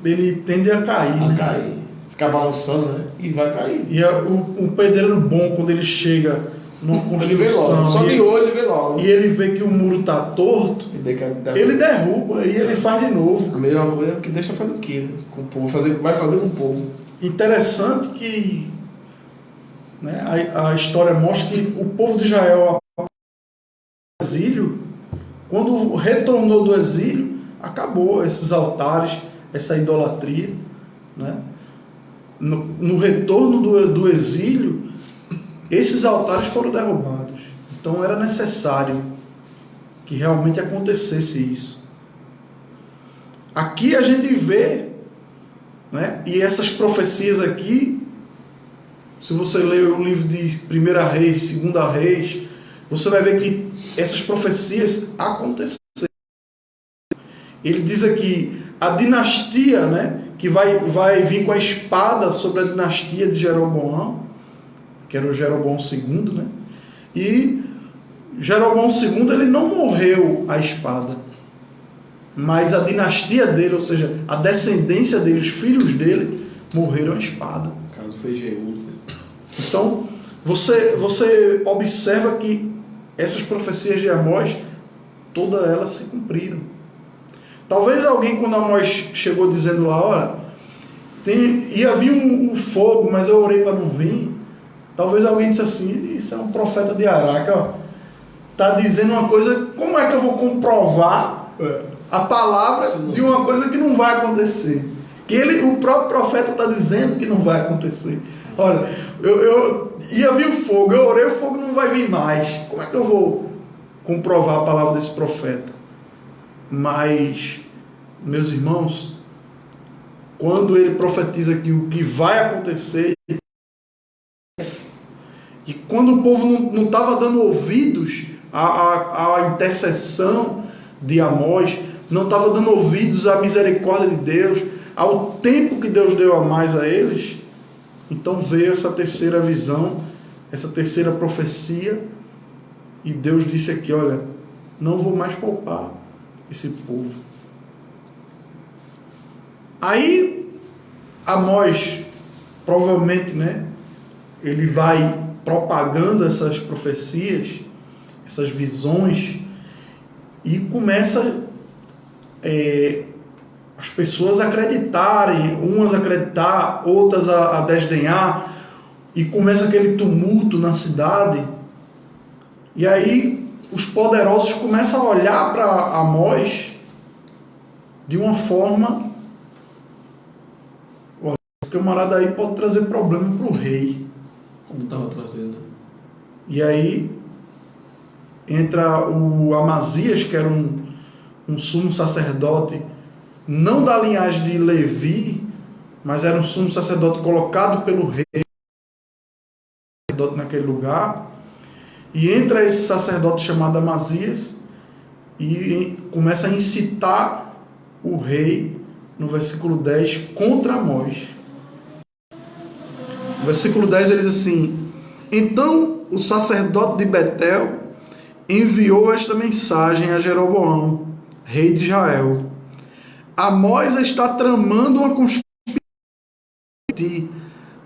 ele tende a cair. Cair, ficar balançando, né? E vai cair. E o pedreiro bom, quando ele chega numa Ele vê logo, construção, só de olho ele vê logo. e ele vê que o muro está torto, ele derruba e ele faz de novo. A melhor coisa é que deixa fazer o quê, né? Com o povo, vai fazer com o povo. Interessante que, né, a história mostra que o povo de Israel, após o exílio, quando retornou do exílio, acabou esses altares, essa idolatria, né? No retorno do exílio, esses altares foram derrubados. Então era necessário que realmente acontecesse isso. Aqui a gente vê, né, e essas profecias aqui, se você ler o livro de 1 Reis, 2 Reis, você vai ver que essas profecias aconteceram. Ele diz aqui, a dinastia, né, que vai vir com a espada sobre a dinastia de Jeroboão, que era o Jeroboão II, né? E Jeroboão II, ele não morreu à espada, mas a dinastia dele, ou seja, a descendência dele, os filhos dele, morreram à espada. O caso foi Jeú. Então, você observa que essas profecias de Amós, todas elas se cumpriram. Talvez alguém, quando Amós chegou dizendo lá, olha, ia vir um fogo, mas eu orei para não vir. Talvez alguém disse assim, isso é um profeta de Araca, está dizendo uma coisa, como é que eu vou comprovar a palavra de uma coisa que não vai acontecer? Que o próprio profeta está dizendo que não vai acontecer. Olha, eu ia vir um fogo, eu orei, o fogo não vai vir mais. Como é que eu vou comprovar a palavra desse profeta? Mas, meus irmãos, quando ele profetiza que o que vai acontecer, e quando o povo não estava dando ouvidos à intercessão de Amós, não estava dando ouvidos à misericórdia de Deus, ao tempo que Deus deu a mais a eles, então veio essa terceira visão, essa terceira profecia, e Deus disse aqui, olha, não vou mais poupar esse povo. Aí Amós, provavelmente, né, ele vai propagando essas profecias, essas visões, e começa as pessoas a acreditarem, umas a acreditar, outras a desdenhar, e começa aquele tumulto na cidade. E aí os poderosos começam a olhar para Amós de uma forma, esse camarada aí pode trazer problema para o rei. Como estava trazendo. E aí entra o Amazias, que era um sumo sacerdote, não da linhagem de Levi, mas era um sumo sacerdote colocado pelo rei, sacerdote naquele lugar. E entra esse sacerdote chamado Amazias e começa a incitar o rei, no versículo 10, contra Amós. No versículo 10 ele diz assim: então o sacerdote de Betel enviou esta mensagem a Jeroboão, rei de Israel: Amós está tramando uma conspiração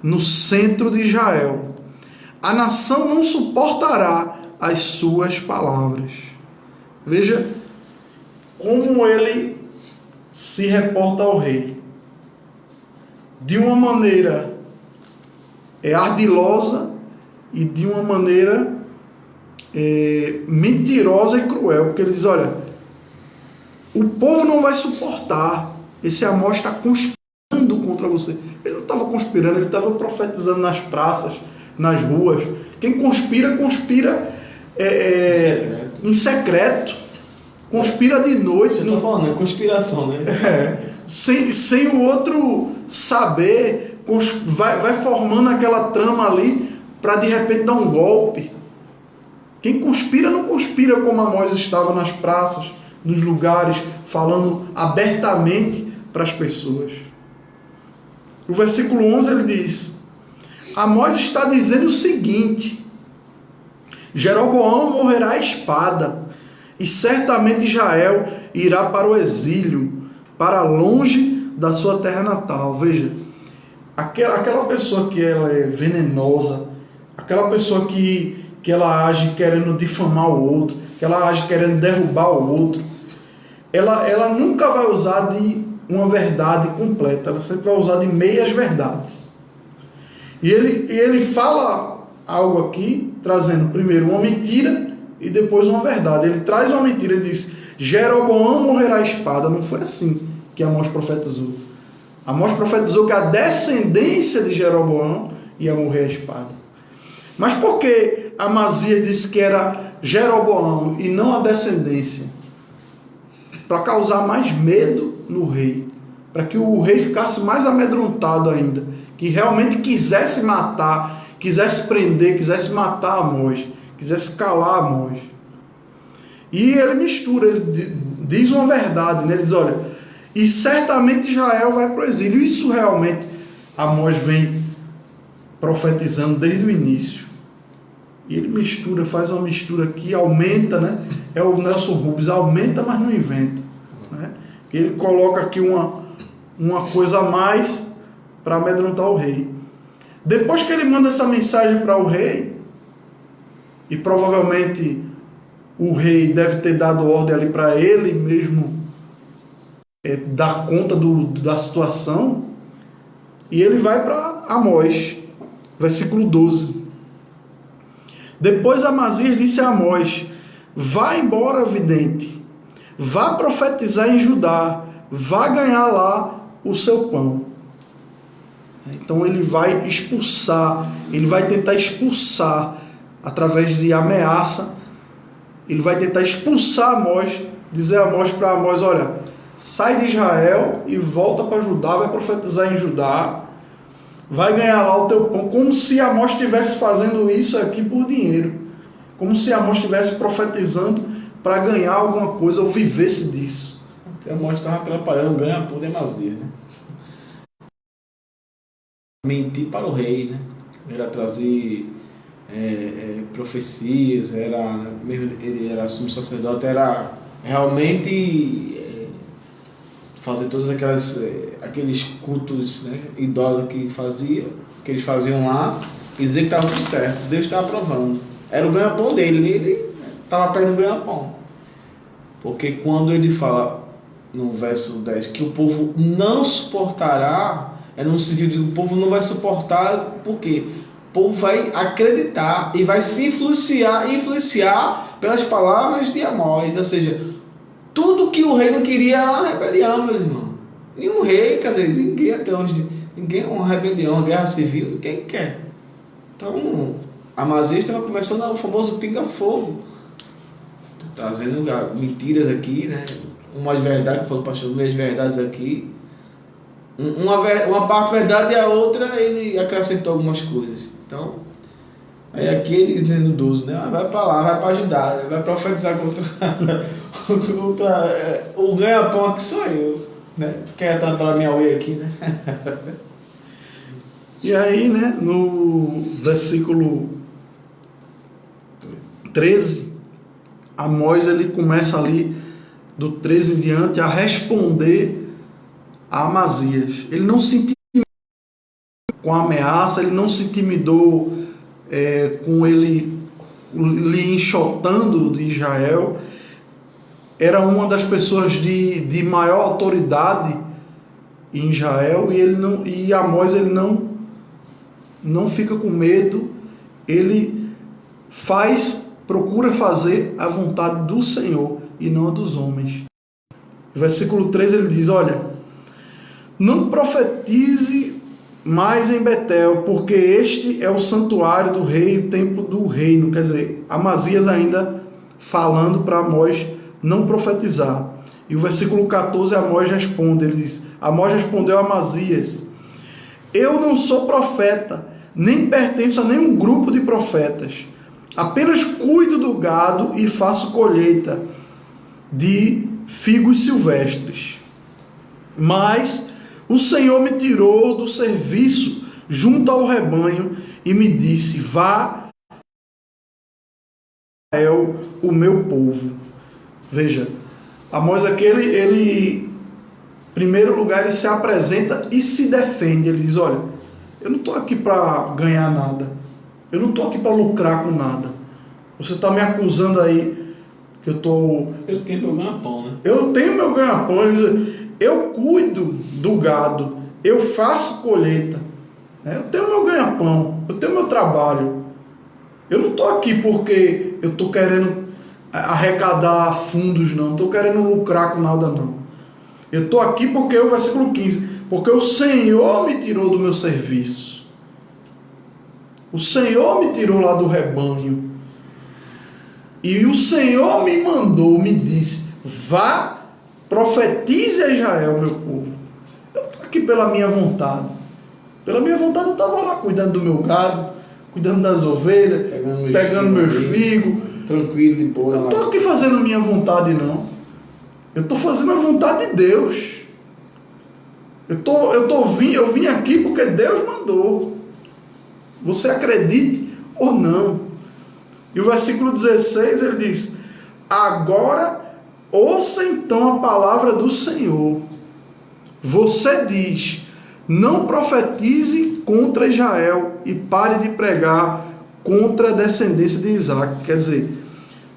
no centro de Israel. A nação não suportará as suas palavras. Veja como ele se reporta ao rei. De uma maneira ardilosa e de uma maneira mentirosa e cruel. Porque ele diz, olha, o povo não vai suportar. Esse Amós está conspirando contra você. Ele não estava conspirando, ele estava profetizando nas praças, nas ruas. Quem conspira, conspira em secreto. Conspira de noite. Eu estou falando, é conspiração, né? Sem o outro saber, vai formando aquela trama ali para de repente dar um golpe. Quem conspira não conspira como Amós estava nas praças, nos lugares, falando abertamente para as pessoas. O versículo 11 ele diz: Amós está dizendo o seguinte: Jeroboão morrerá à espada, e certamente Israel irá para o exílio, para longe da sua terra natal. Veja, aquela pessoa que ela é venenosa, aquela pessoa que que ela age querendo difamar o outro, que ela age querendo derrubar o outro, ela nunca vai usar de uma verdade completa, ela sempre vai usar de meias verdades. E ele fala algo aqui, trazendo primeiro uma mentira e depois uma verdade. Ele traz uma mentira, ele diz: Jeroboão morrerá à espada. Não foi assim que Amós profetizou. Amós profetizou que a descendência de Jeroboão ia morrer à espada. Mas por que Amazias disse que era Jeroboão e não a descendência? Para causar mais medo no rei, para que o rei ficasse mais amedrontado ainda, que realmente quisesse matar, quisesse prender, quisesse matar Amós, quisesse calar Amós. E ele mistura, ele diz uma verdade, né? Ele diz: olha, e certamente Israel vai para o exílio. Isso realmente Amós vem profetizando desde o início. E ele mistura, faz uma mistura aqui, aumenta, né? É o Nelson Rubens, aumenta, mas não inventa, né? Ele coloca aqui uma coisa a mais para amedrontar o rei. Depois que ele manda essa mensagem para o rei, e provavelmente o rei deve ter dado ordem ali para ele mesmo dar conta da situação, e ele vai para Amós, versículo 12. Depois Amazias disse a Amós: vá embora, vidente, vá profetizar em Judá, vá ganhar lá o seu pão. Então ele vai expulsar, ele vai tentar expulsar, através de ameaça, ele vai tentar expulsar Amós, dizer a Amós para Amós: olha, sai de Israel e volta para Judá, vai profetizar em Judá, vai ganhar lá o teu pão, como se Amós estivesse fazendo isso aqui por dinheiro, como se Amós estivesse profetizando para ganhar alguma coisa ou vivesse disso. Porque Amós estava atrapalhando o ganha-pão de Amazias, né? Mentir para o rei, né? Era trazer profecias, ele era sumo sacerdote, era realmente fazer todos aqueles cultos, né, idólatras que eles faziam lá, e dizer que estava tudo certo. Deus estava aprovando. Era o ganha-pão dele, ele estava perdendo o ganha-pão. Porque quando ele fala no verso 10 que o povo não suportará, é no sentido de que o povo não vai suportar, por quê? O povo vai acreditar e vai se influenciar pelas palavras de Amós. Ou seja, tudo que o rei não queria era uma rebelião, meus irmãos. Nenhum rei, quer dizer, ninguém até hoje, ninguém é uma rebelião, uma guerra civil, ninguém quer. Então, Amazias estava conversando o famoso pinga-fogo, trazendo mentiras aqui, né? Umas verdades, que falou o pastor, umas verdades aqui. Uma parte verdade e a outra ele acrescentou algumas coisas. Então, aí aqui ele, né, no 12, né, vai para lá, vai para ajudar, vai profetizar contra o ganha-pão que sou eu, né? Quer atrapalhar minha oi aqui, né? E aí, né, no versículo 13, Amós ele começa ali do 13 em diante a responder a Amazias. Ele não se intimidou com a ameaça, ele não se intimidou com ele lhe enxotando de Israel. Era uma das pessoas de maior autoridade em Israel, e Amós ele não fica com medo, ele procura fazer a vontade do Senhor e não a dos homens. Versículo 13 ele diz: olha, não profetize mais em Betel, porque este é o santuário do rei, o templo do reino. Quer dizer, Amazias ainda falando para Amós não profetizar. E o versículo 14, Amós responde, ele diz: Amós respondeu a Amazias: eu não sou profeta, nem pertenço a nenhum grupo de profetas, apenas cuido do gado e faço colheita de figos silvestres. Mas o Senhor me tirou do serviço junto ao rebanho e me disse: vá a Israel, o meu povo. Veja, Amós aqui, ele em primeiro lugar, ele se apresenta e se defende. Ele diz: olha, eu não estou aqui para ganhar nada, eu não estou aqui para lucrar com nada, Você está me acusando aí que eu tô... Eu tenho meu ganha-pão, né? Eu tenho meu ganha-pão. Eu cuido do gado. Eu faço colheita. Eu tenho meu ganha-pão. Eu tenho meu trabalho. Eu não estou aqui porque eu estou querendo arrecadar fundos, não. Não estou querendo lucrar com nada, não. Eu estou aqui porque o versículo 15. Porque o Senhor me tirou do meu serviço. O Senhor me tirou lá do rebanho. E o Senhor me mandou, me disse: vá, profetize a Israel, meu povo. Eu estou aqui pela minha vontade. Pela minha vontade eu estava lá cuidando do meu gado, cuidando das ovelhas, pegando meus figos. Tranquilo, de boa. Eu não estou aqui fazendo minha vontade, não. Eu estou fazendo a vontade de Deus. Eu vim aqui porque Deus mandou. Você acredite ou não. E o versículo 16 ele diz: agora ouça então a palavra do Senhor. Você diz: não profetize contra Israel e pare de pregar contra a descendência de Isaac. Quer dizer,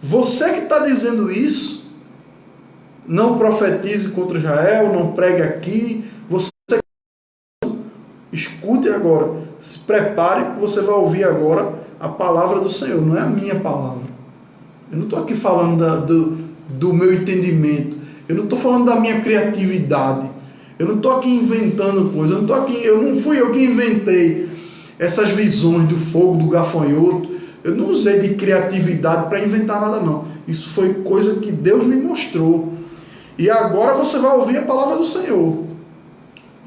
você que está dizendo isso, não profetize contra Israel, não pregue aqui. Você escute agora, se prepare, que você vai ouvir agora a palavra do Senhor, não é a minha palavra. Eu não estou aqui falando do meu entendimento, eu não estou falando da minha criatividade, eu não estou aqui inventando coisas, eu não fui eu que inventei essas visões do fogo, do gafanhoto. Eu não usei de criatividade para inventar nada, não. Isso foi coisa que Deus me mostrou. E agora você vai ouvir a palavra do Senhor.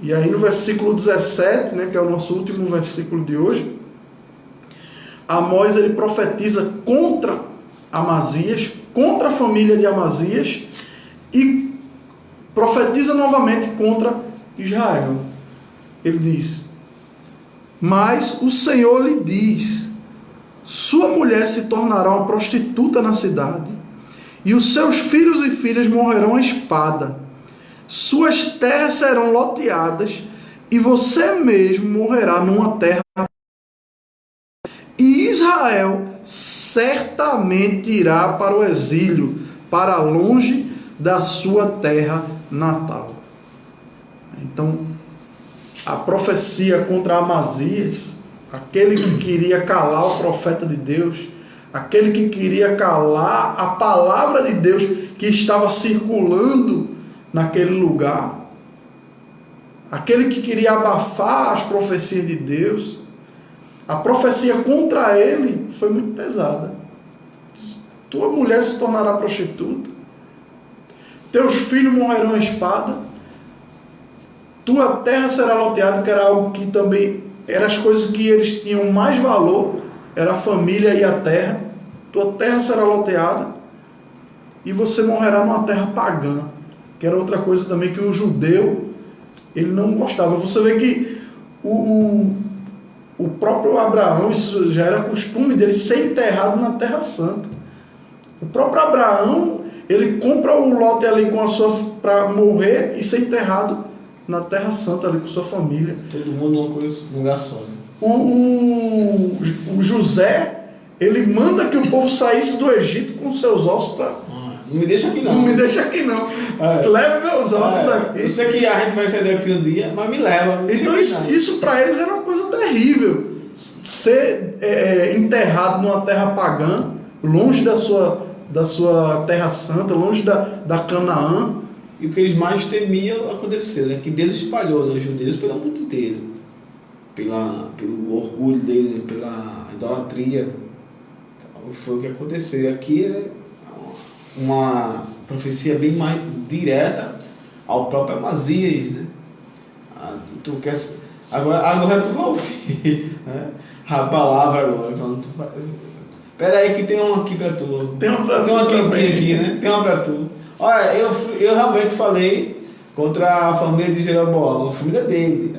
E aí no versículo 17, né, que é o nosso último versículo de hoje, Amós ele profetiza contra Amazias, contra a família de Amazias, e profetiza novamente contra Israel. Ele diz: mas o Senhor lhe diz: sua mulher se tornará uma prostituta na cidade, e os seus filhos e filhas morrerão à espada. Suas terras serão loteadas, e você mesmo morrerá numa terra. E Israel certamente irá para o exílio, para longe da sua terra natal. Então, a profecia contra Amazias, aquele que queria calar o profeta de Deus, aquele que queria calar a palavra de Deus que estava circulando naquele lugar, aquele que queria abafar as profecias de Deus, a profecia contra ele foi muito pesada. Tua mulher se tornará prostituta, teus filhos morrerão à espada, tua terra será loteada, que era algo que também eram as coisas que eles tinham mais valor, era a família e a terra. Tua terra será loteada, e você morrerá numa terra pagã, que era outra coisa também que o judeu ele não gostava. Você vê que o próprio Abraão, isso já era costume dele ser enterrado na Terra Santa. O próprio Abraão, ele compra o lote ali para morrer e ser enterrado na Terra Santa ali com sua família. Todo mundo num lugar só, né? O José, ele manda que o povo saísse do Egito com seus ossos para... Não me deixa aqui não. Não me deixa aqui não. Leve meus ossos daqui. Eu sei que a gente vai sair daqui um dia, mas me leva. Então isso para eles era uma coisa terrível. Ser enterrado numa terra pagã, longe da sua terra santa, longe da Canaã. E o que eles mais temiam aconteceu, né? Que Deus espalhou, né, os judeus pelo mundo inteiro. Pelo orgulho deles, pela idolatria. Então, foi o que aconteceu. E aqui é uma profecia bem mais direta ao próprio Amazias, né? Tu quer... Agora tu vai ouvir, né? A palavra agora. Espera aí que tem uma aqui para tu. Tem uma para tu aqui, né? Tem uma para tu. Olha, eu realmente falei contra a família de Jeroboão, a família dele.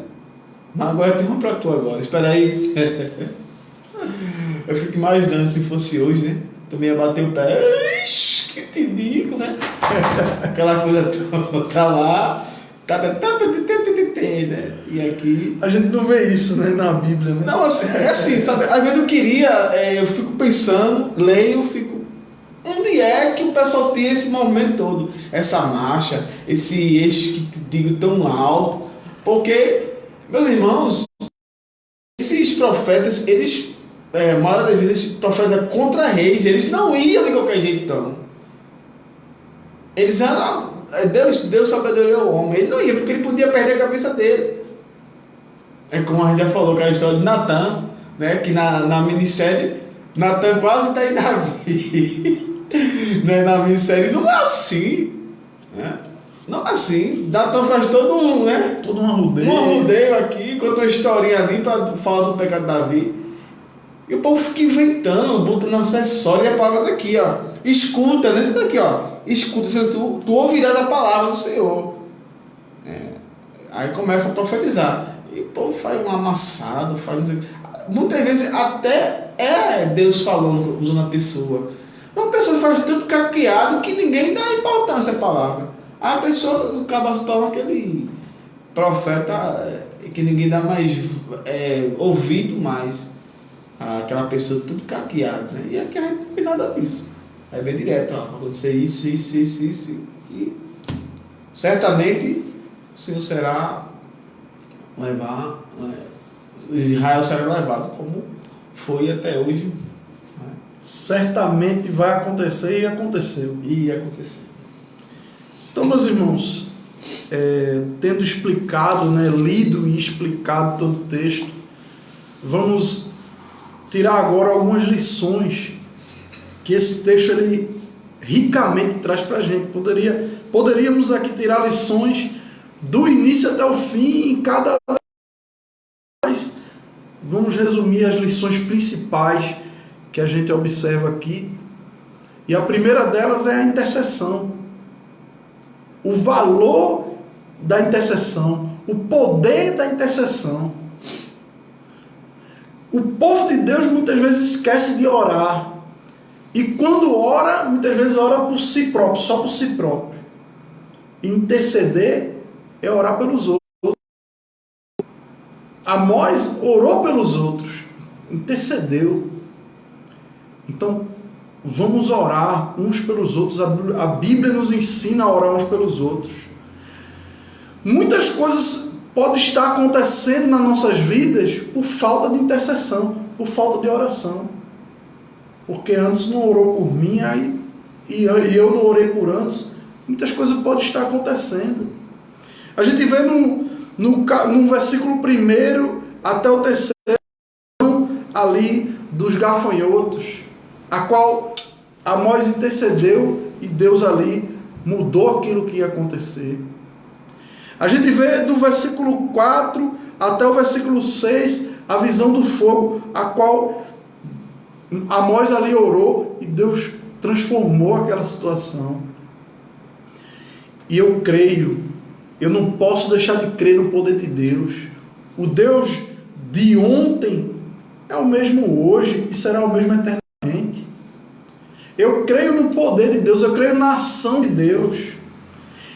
Mas agora tem uma para tu agora. Espera aí. Eu fico imaginando se fosse hoje, né? Também ia bater o pé. Ixi, que te digo, né? Aquela coisa toda lá. né? E aqui... A gente não vê isso, né, na Bíblia, né? Não, assim, é assim, sabe? Às vezes eu queria, eu fico pensando, leio, fico... Onde é que o pessoal tira esse movimento todo? Essa marcha, esse eixo que te digo tão alto? Porque, meus irmãos, esses profetas, eles, a maioria das vezes, esses profetas contra reis, eles não iam de qualquer jeito, então. Eles eram... Deus sabedoria ao homem. Ele não ia, porque ele podia perder a cabeça dele. É como a gente já falou, que é a história de Natan, né? Que na minissérie, Natan quase está em Davi. Né? Na minissérie não é assim, né? Não é assim. Natan faz todo um, né? Todo um arrudeio. Um arrudeio aqui, conta uma historinha ali para falar sobre o pecado de Davi. E o povo fica inventando, botando acessório, e a palavra daqui, ó. Escuta, né? Isso daqui, ó. Escuta, tu ouvirás a palavra do Senhor. Aí começa a profetizar. E o povo faz um amassado, muitas vezes até é Deus falando, usando a pessoa. Uma pessoa faz tanto caqueado que ninguém dá importância à palavra. A pessoa acaba se tornando aquele profeta que ninguém dá mais ouvido mais. Aquela pessoa tudo caqueado, né? E aqui a gente não tem nada disso. Aí vem direto, ó, vai acontecer isso. E certamente o Senhor será Israel será levado como foi até hoje. Né? Certamente vai acontecer e aconteceu. E aconteceu. Então, meus irmãos, tendo explicado, né, lido e explicado todo o texto, vamos tirar agora algumas lições que esse texto ele ricamente traz para a gente. Poderíamos aqui tirar lições do início até o fim, em cada vez. Vamos resumir as lições principais que a gente observa aqui. E a primeira delas é a intercessão. O valor da intercessão, o poder da intercessão. O povo de Deus muitas vezes esquece de orar. E quando ora, muitas vezes ora por si próprio, só por si próprio. Interceder é orar pelos outros. Amós orou pelos outros, intercedeu. Então, vamos orar uns pelos outros. A Bíblia nos ensina a orar uns pelos outros. Muitas coisas podem estar acontecendo nas nossas vidas por falta de intercessão, por falta de oração. Porque antes não orou por mim, e eu não orei por antes. Muitas coisas podem estar acontecendo. A gente vê no versículo 1 até o 3 ali dos gafanhotos, a qual Amós intercedeu e Deus ali mudou aquilo que ia acontecer. A gente vê do versículo 4 até o versículo 6 a visão do fogo, a qual Amós ali orou e Deus transformou aquela situação. E eu creio, eu não posso deixar de crer no poder de Deus. O Deus de ontem é o mesmo hoje e será o mesmo eternamente. Eu creio no poder de Deus, eu creio na ação de Deus.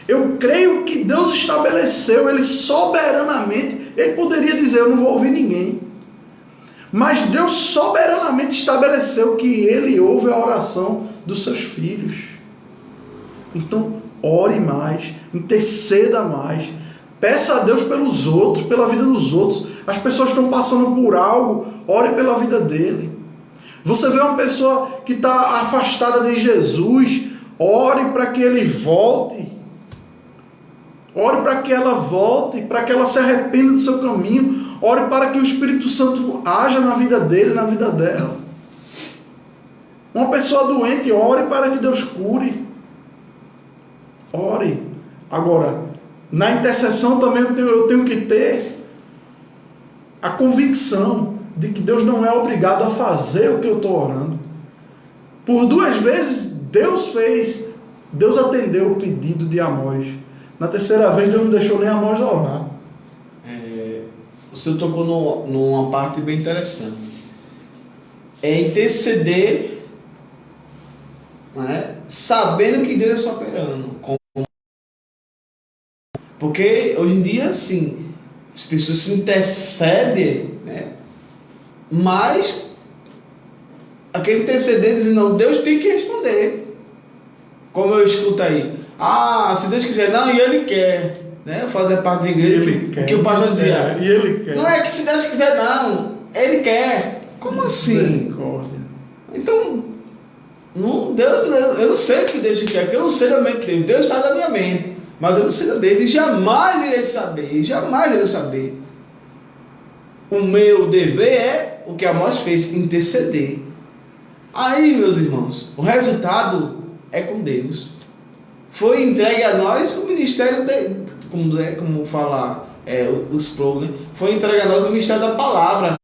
Eu creio que Deus estabeleceu, Ele soberanamente, Ele poderia dizer, eu não vou ouvir ninguém. Mas Deus soberanamente estabeleceu que Ele ouve a oração dos seus filhos. Então, ore mais, interceda mais, peça a Deus pelos outros, pela vida dos outros. As pessoas estão passando por algo, ore pela vida dele. Você vê uma pessoa que está afastada de Jesus, ore para que ele volte. Ore para que ela volte, para que ela se arrependa do seu caminho. Ore para que o Espírito Santo haja na vida dele, na vida dela. Uma pessoa doente, ore para que Deus cure. Ore. Agora, na intercessão também eu tenho que ter a convicção de que Deus não é obrigado a fazer o que eu estou orando. Por 2 vezes Deus atendeu o pedido de Amós. Na terceira vez Deus não deixou nem Amós orar. O senhor tocou numa parte bem interessante. É interceder, né, sabendo que Deus é soberano. Porque hoje em dia, assim, as pessoas se intercedem, né? Mas aquele interceder dizendo, não, Deus tem que responder. Como eu escuto aí, se Deus quiser, não, e Ele quer, né? Fazer parte da igreja, que o pastor dizia, e Ele quer. Não é que se Deus quiser, não, Ele quer. Como assim? Então, Deus, eu não sei o que Deus quer, porque eu não sei da mente de Deus. Deus está na minha mente, mas eu não sei da dele, e jamais irei saber. O meu dever é o que Amós fez, interceder. Aí, meus irmãos, o resultado é com Deus. Foi entregue a nós o ministério, como fala os pro, né? Foi entregue a nós o ministério da palavra.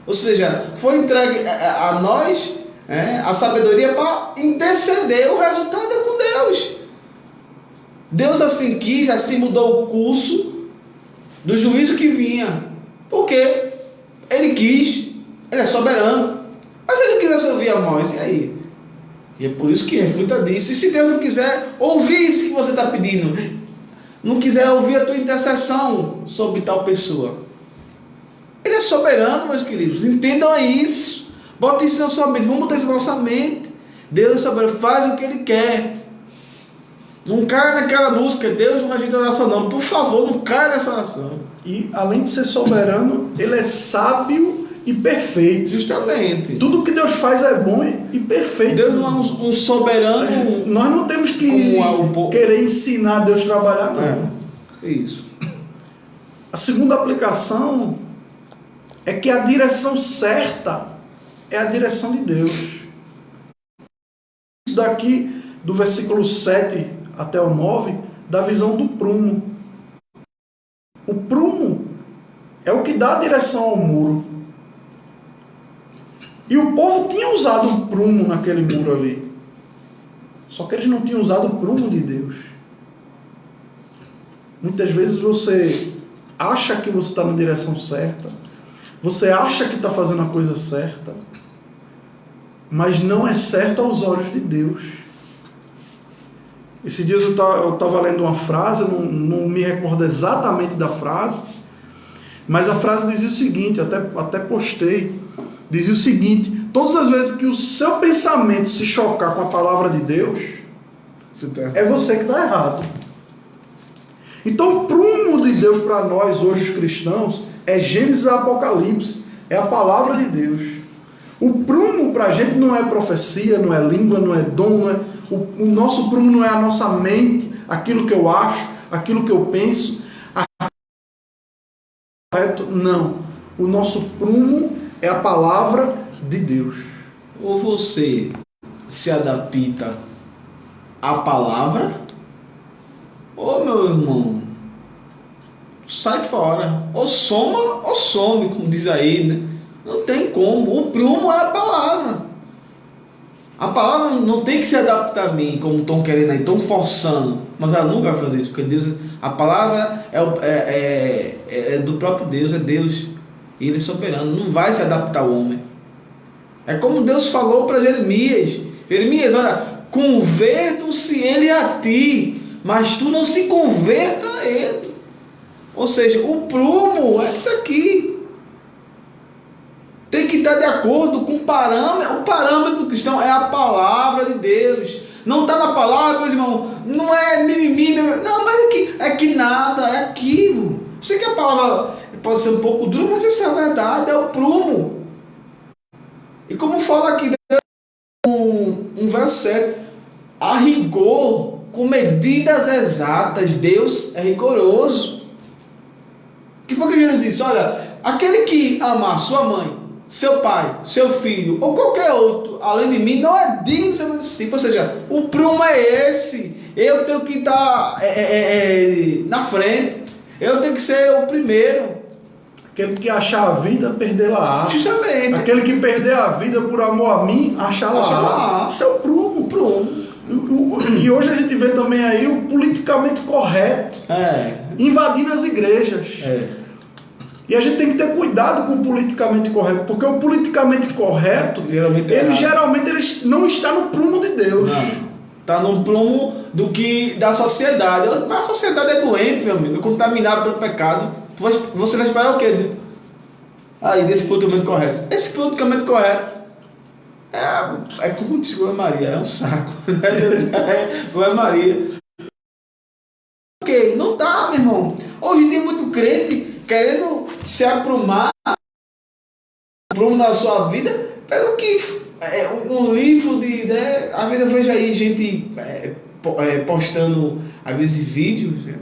Ou seja, foi entregue a nós a sabedoria para interceder. O resultado é com Deus. Deus assim quis, assim mudou o curso do juízo que vinha. Porque Ele quis, Ele é soberano. Mas se Ele quisesse ouvir Amós, e aí? E é por isso que reflita disso. E se Deus não quiser ouvir isso que você está pedindo, não quiser ouvir a tua intercessão sobre tal pessoa, Ele é soberano, meus queridos. Entendam isso. Bota isso na sua mente. Vamos botar isso na nossa mente. Deus é soberano. Faz o que Ele quer. Não caia naquela música, Deus não rejeita a oração, não. Por favor, não caia nessa oração. E além de ser soberano, Ele é sábio e perfeito. Justamente. Tudo que Deus faz é bom e perfeito. Deus não é um soberano. Nós não temos que querer ensinar Deus a trabalhar, não. É isso. A segunda aplicação é que a direção certa é a direção de Deus. Isso daqui, do versículo 7 até o 9, da visão do prumo. O prumo é o que dá a direção ao muro. E o povo tinha usado um prumo naquele muro ali. Só que eles não tinham usado o prumo de Deus. Muitas vezes você acha que você está na direção certa. Você acha que está fazendo a coisa certa. Mas não é certo aos olhos de Deus. Esses dias eu estava lendo uma frase, eu não me recordo exatamente da frase, mas a frase dizia o seguinte, eu até postei, dizia o seguinte: todas as vezes que o seu pensamento se chocar com a palavra de Deus, é você que está errado. Então o prumo de Deus para nós hoje, os cristãos, é Gênesis e Apocalipse, é a palavra de Deus. O prumo para a gente não é profecia, não é língua, não é dom, não é... O nosso prumo não é a nossa mente, aquilo que eu acho, aquilo que eu penso. Não. O nosso prumo é a palavra de Deus. Ou você se adapta à palavra, ou, meu irmão, sai fora. Ou soma ou some, como diz aí, né? Não tem como. O prumo é a palavra. A palavra não tem que se adaptar a mim, como estão querendo aí, estão forçando. Mas ela nunca vai fazer isso, porque Deus, a palavra é do próprio Deus, é Deus. E Ele é soberano, não vai se adaptar ao homem. É como Deus falou para Jeremias. Jeremias, olha, convertam-se ele a ti, mas tu não se converta a ele. Ou seja, o prumo é isso aqui. Tem que estar de acordo com o parâmetro. O parâmetro do cristão é a palavra de Deus. Não está na palavra, meus irmãos. Não é mimimi. Não, mas é que nada, é aquilo. Sei que a palavra pode ser um pouco dura, mas essa é a verdade, é o prumo. E como fala aqui, um verso 7, a rigor, com medidas exatas, Deus é rigoroso. O que foi que Jesus disse? Olha, aquele que amar sua mãe, seu pai, seu filho ou qualquer outro além de mim não é digno de ser meu discípulo. Ou seja, o prumo é esse. Eu tenho que estar na frente. Eu tenho que ser o primeiro. Aquele que achar a vida, perdê-la-á. Justamente. Aquele que perder a vida por amor a mim, achá-la-á. Isso é o prumo. E hoje a gente vê também aí o politicamente correto invadindo as igrejas. E a gente tem que ter cuidado com o politicamente correto, porque o politicamente correto, geralmente ele não está no prumo de Deus. Não. Tá num prumo da sociedade. Mas a sociedade é doente, meu amigo, é contaminada pelo pecado. Você vai esperar o quê? Aí, desse politicamente correto. Esse politicamente correto é como disse Glória Maria, é um saco. Glória Maria. Ok, não dá, meu irmão. Hoje tem muito crente querendo se aprumar na sua vida pelo que um livro às vezes eu vejo aí gente postando às vezes vídeos, né,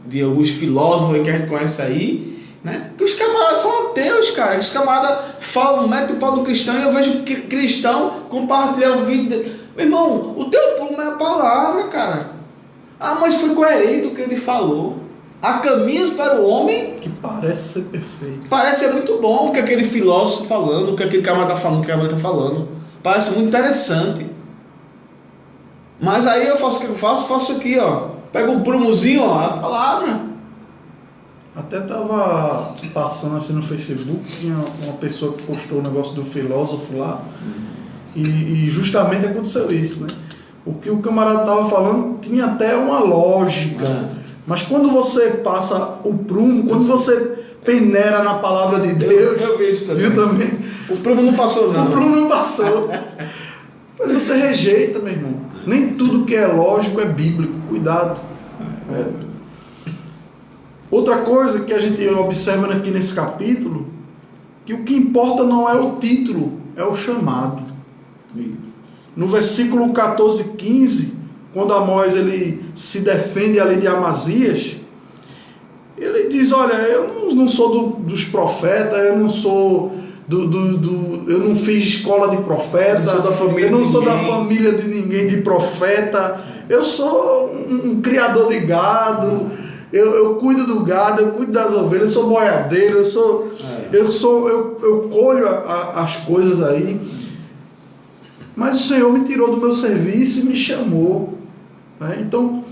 de alguns filósofos que a gente conhece aí, né, que os camaradas são ateus, cara. Os camaradas falam, metem o pau no cristão, e eu vejo cristão compartilhar o vídeo dele. Meu irmão, o teu prumo é a palavra, cara. Mas foi coerente o que ele falou. Há caminhos para o homem que parece ser perfeito. Parece ser muito bom o que aquele filósofo falando, o que aquele camarada está falando, o que a está falando. Parece muito interessante. Mas aí eu faço o que eu faço? Faço aqui, ó. Pego o prumozinho, ó, a palavra. Até tava passando assim no Facebook, tinha uma pessoa que postou um negócio do filósofo lá. E justamente aconteceu isso, né? O que o camarada estava falando tinha até uma lógica. Mas quando você passa o prumo, quando você peneira na palavra de Deus... Eu vi isso também. Viu também? O prumo não passou, não. O prumo não passou. Mas você rejeita, meu irmão. Nem tudo que é lógico é bíblico. Cuidado. Outra coisa que a gente observa aqui nesse capítulo, que o que importa não é o título, é o chamado. No versículo 14 e 15... quando Amós ele se defende ali de Amazias, ele diz, olha, eu não sou dos profetas, eu não sou eu não fiz escola de profeta, eu não sou da família de ninguém de profeta, eu sou um criador de gado, eu cuido do gado, eu cuido das ovelhas, eu sou boiadeiro, eu colho as coisas aí, mas o Senhor me tirou do meu serviço e me chamou. Então,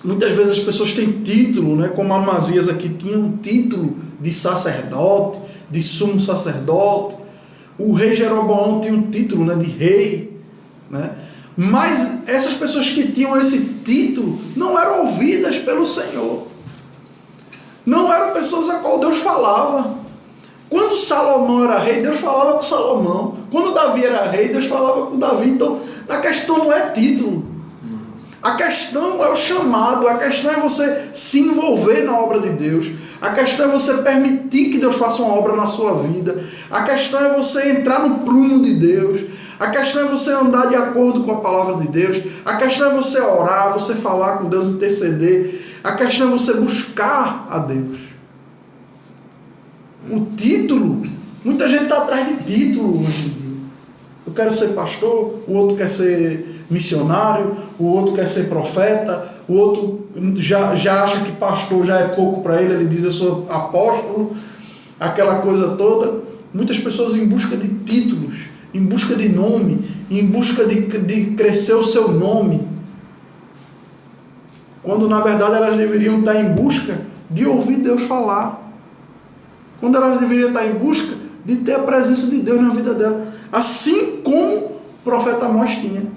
muitas vezes as pessoas têm título, né? Como Amazias aqui tinha um título de sacerdote, de sumo sacerdote. O rei Jeroboão tinha um título, né, de rei, né? Mas essas pessoas que tinham esse título não eram ouvidas pelo Senhor. Não eram pessoas a qual Deus falava. Quando Salomão era rei, Deus falava com Salomão. Quando Davi era rei, Deus falava com Davi. Então, a questão não é título. A questão é o chamado, a questão é você se envolver na obra de Deus, a questão é você permitir que Deus faça uma obra na sua vida, a questão é você entrar no prumo de Deus, a questão é você andar de acordo com a palavra de Deus, a questão é você orar, você falar com Deus, interceder, a questão é você buscar a Deus. O título, muita gente está atrás de título hoje em dia. Eu quero ser pastor, o outro quer ser missionário, o outro quer ser profeta, o outro já acha que pastor já é pouco para ele diz eu sou apóstolo, aquela coisa toda. Muitas pessoas em busca de títulos, em busca de nome, em busca de crescer o seu nome, quando na verdade elas deveriam estar em busca de ouvir Deus falar, quando elas deveriam estar em busca de ter a presença de Deus na vida dela, assim como o profeta Amós tinha.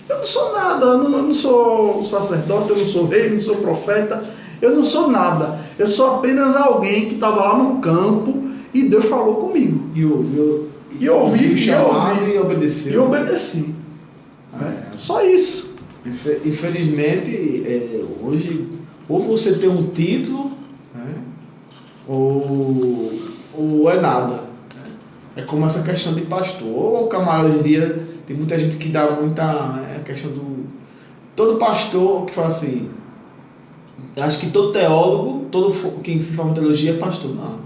Eu não sou nada, eu não sou sacerdote, eu não sou rei, eu não sou profeta, eu não sou nada. Eu sou apenas alguém que estava lá no campo e Deus falou comigo. E ouvi, chamado e obedeceu. E obedeci. Só isso. Infelizmente, hoje, ou você tem um título, ou é nada. É como essa questão de pastor. Ou o camarada hoje em dia, tem muita gente que dá muita questão do... Todo pastor que fala assim, acho que todo teólogo, quem se forma em teologia é pastor. Não.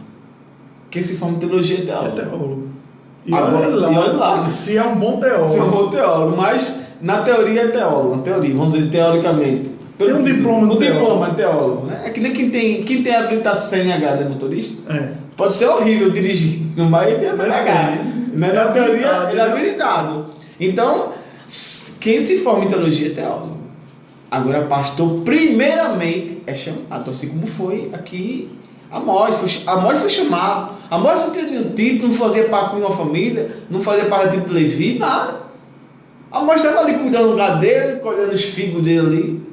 Quem se forma em teologia é teólogo. É teólogo. E olha lá. Se é um bom teólogo. Se é um bom teólogo, mas na teoria é teólogo. Na teoria, vamos dizer, teoricamente. Tem um diploma de teólogo. Diploma de teólogo, né? É que nem quem tem habilitação CNH de motorista. Pode ser horrível dirigir, mas ele tem CNH. Na teoria, ele é habilitado. Então, quem se forma em teologia é teólogo. Agora, pastor, primeiramente, é chamado. Assim como foi aqui Amós. Amós foi chamado. Amós não tinha nenhum título, não fazia parte de uma família, não fazia parte de Levi, nada. Amós estava ali cuidando do lugar dele, colhendo os figos dele ali,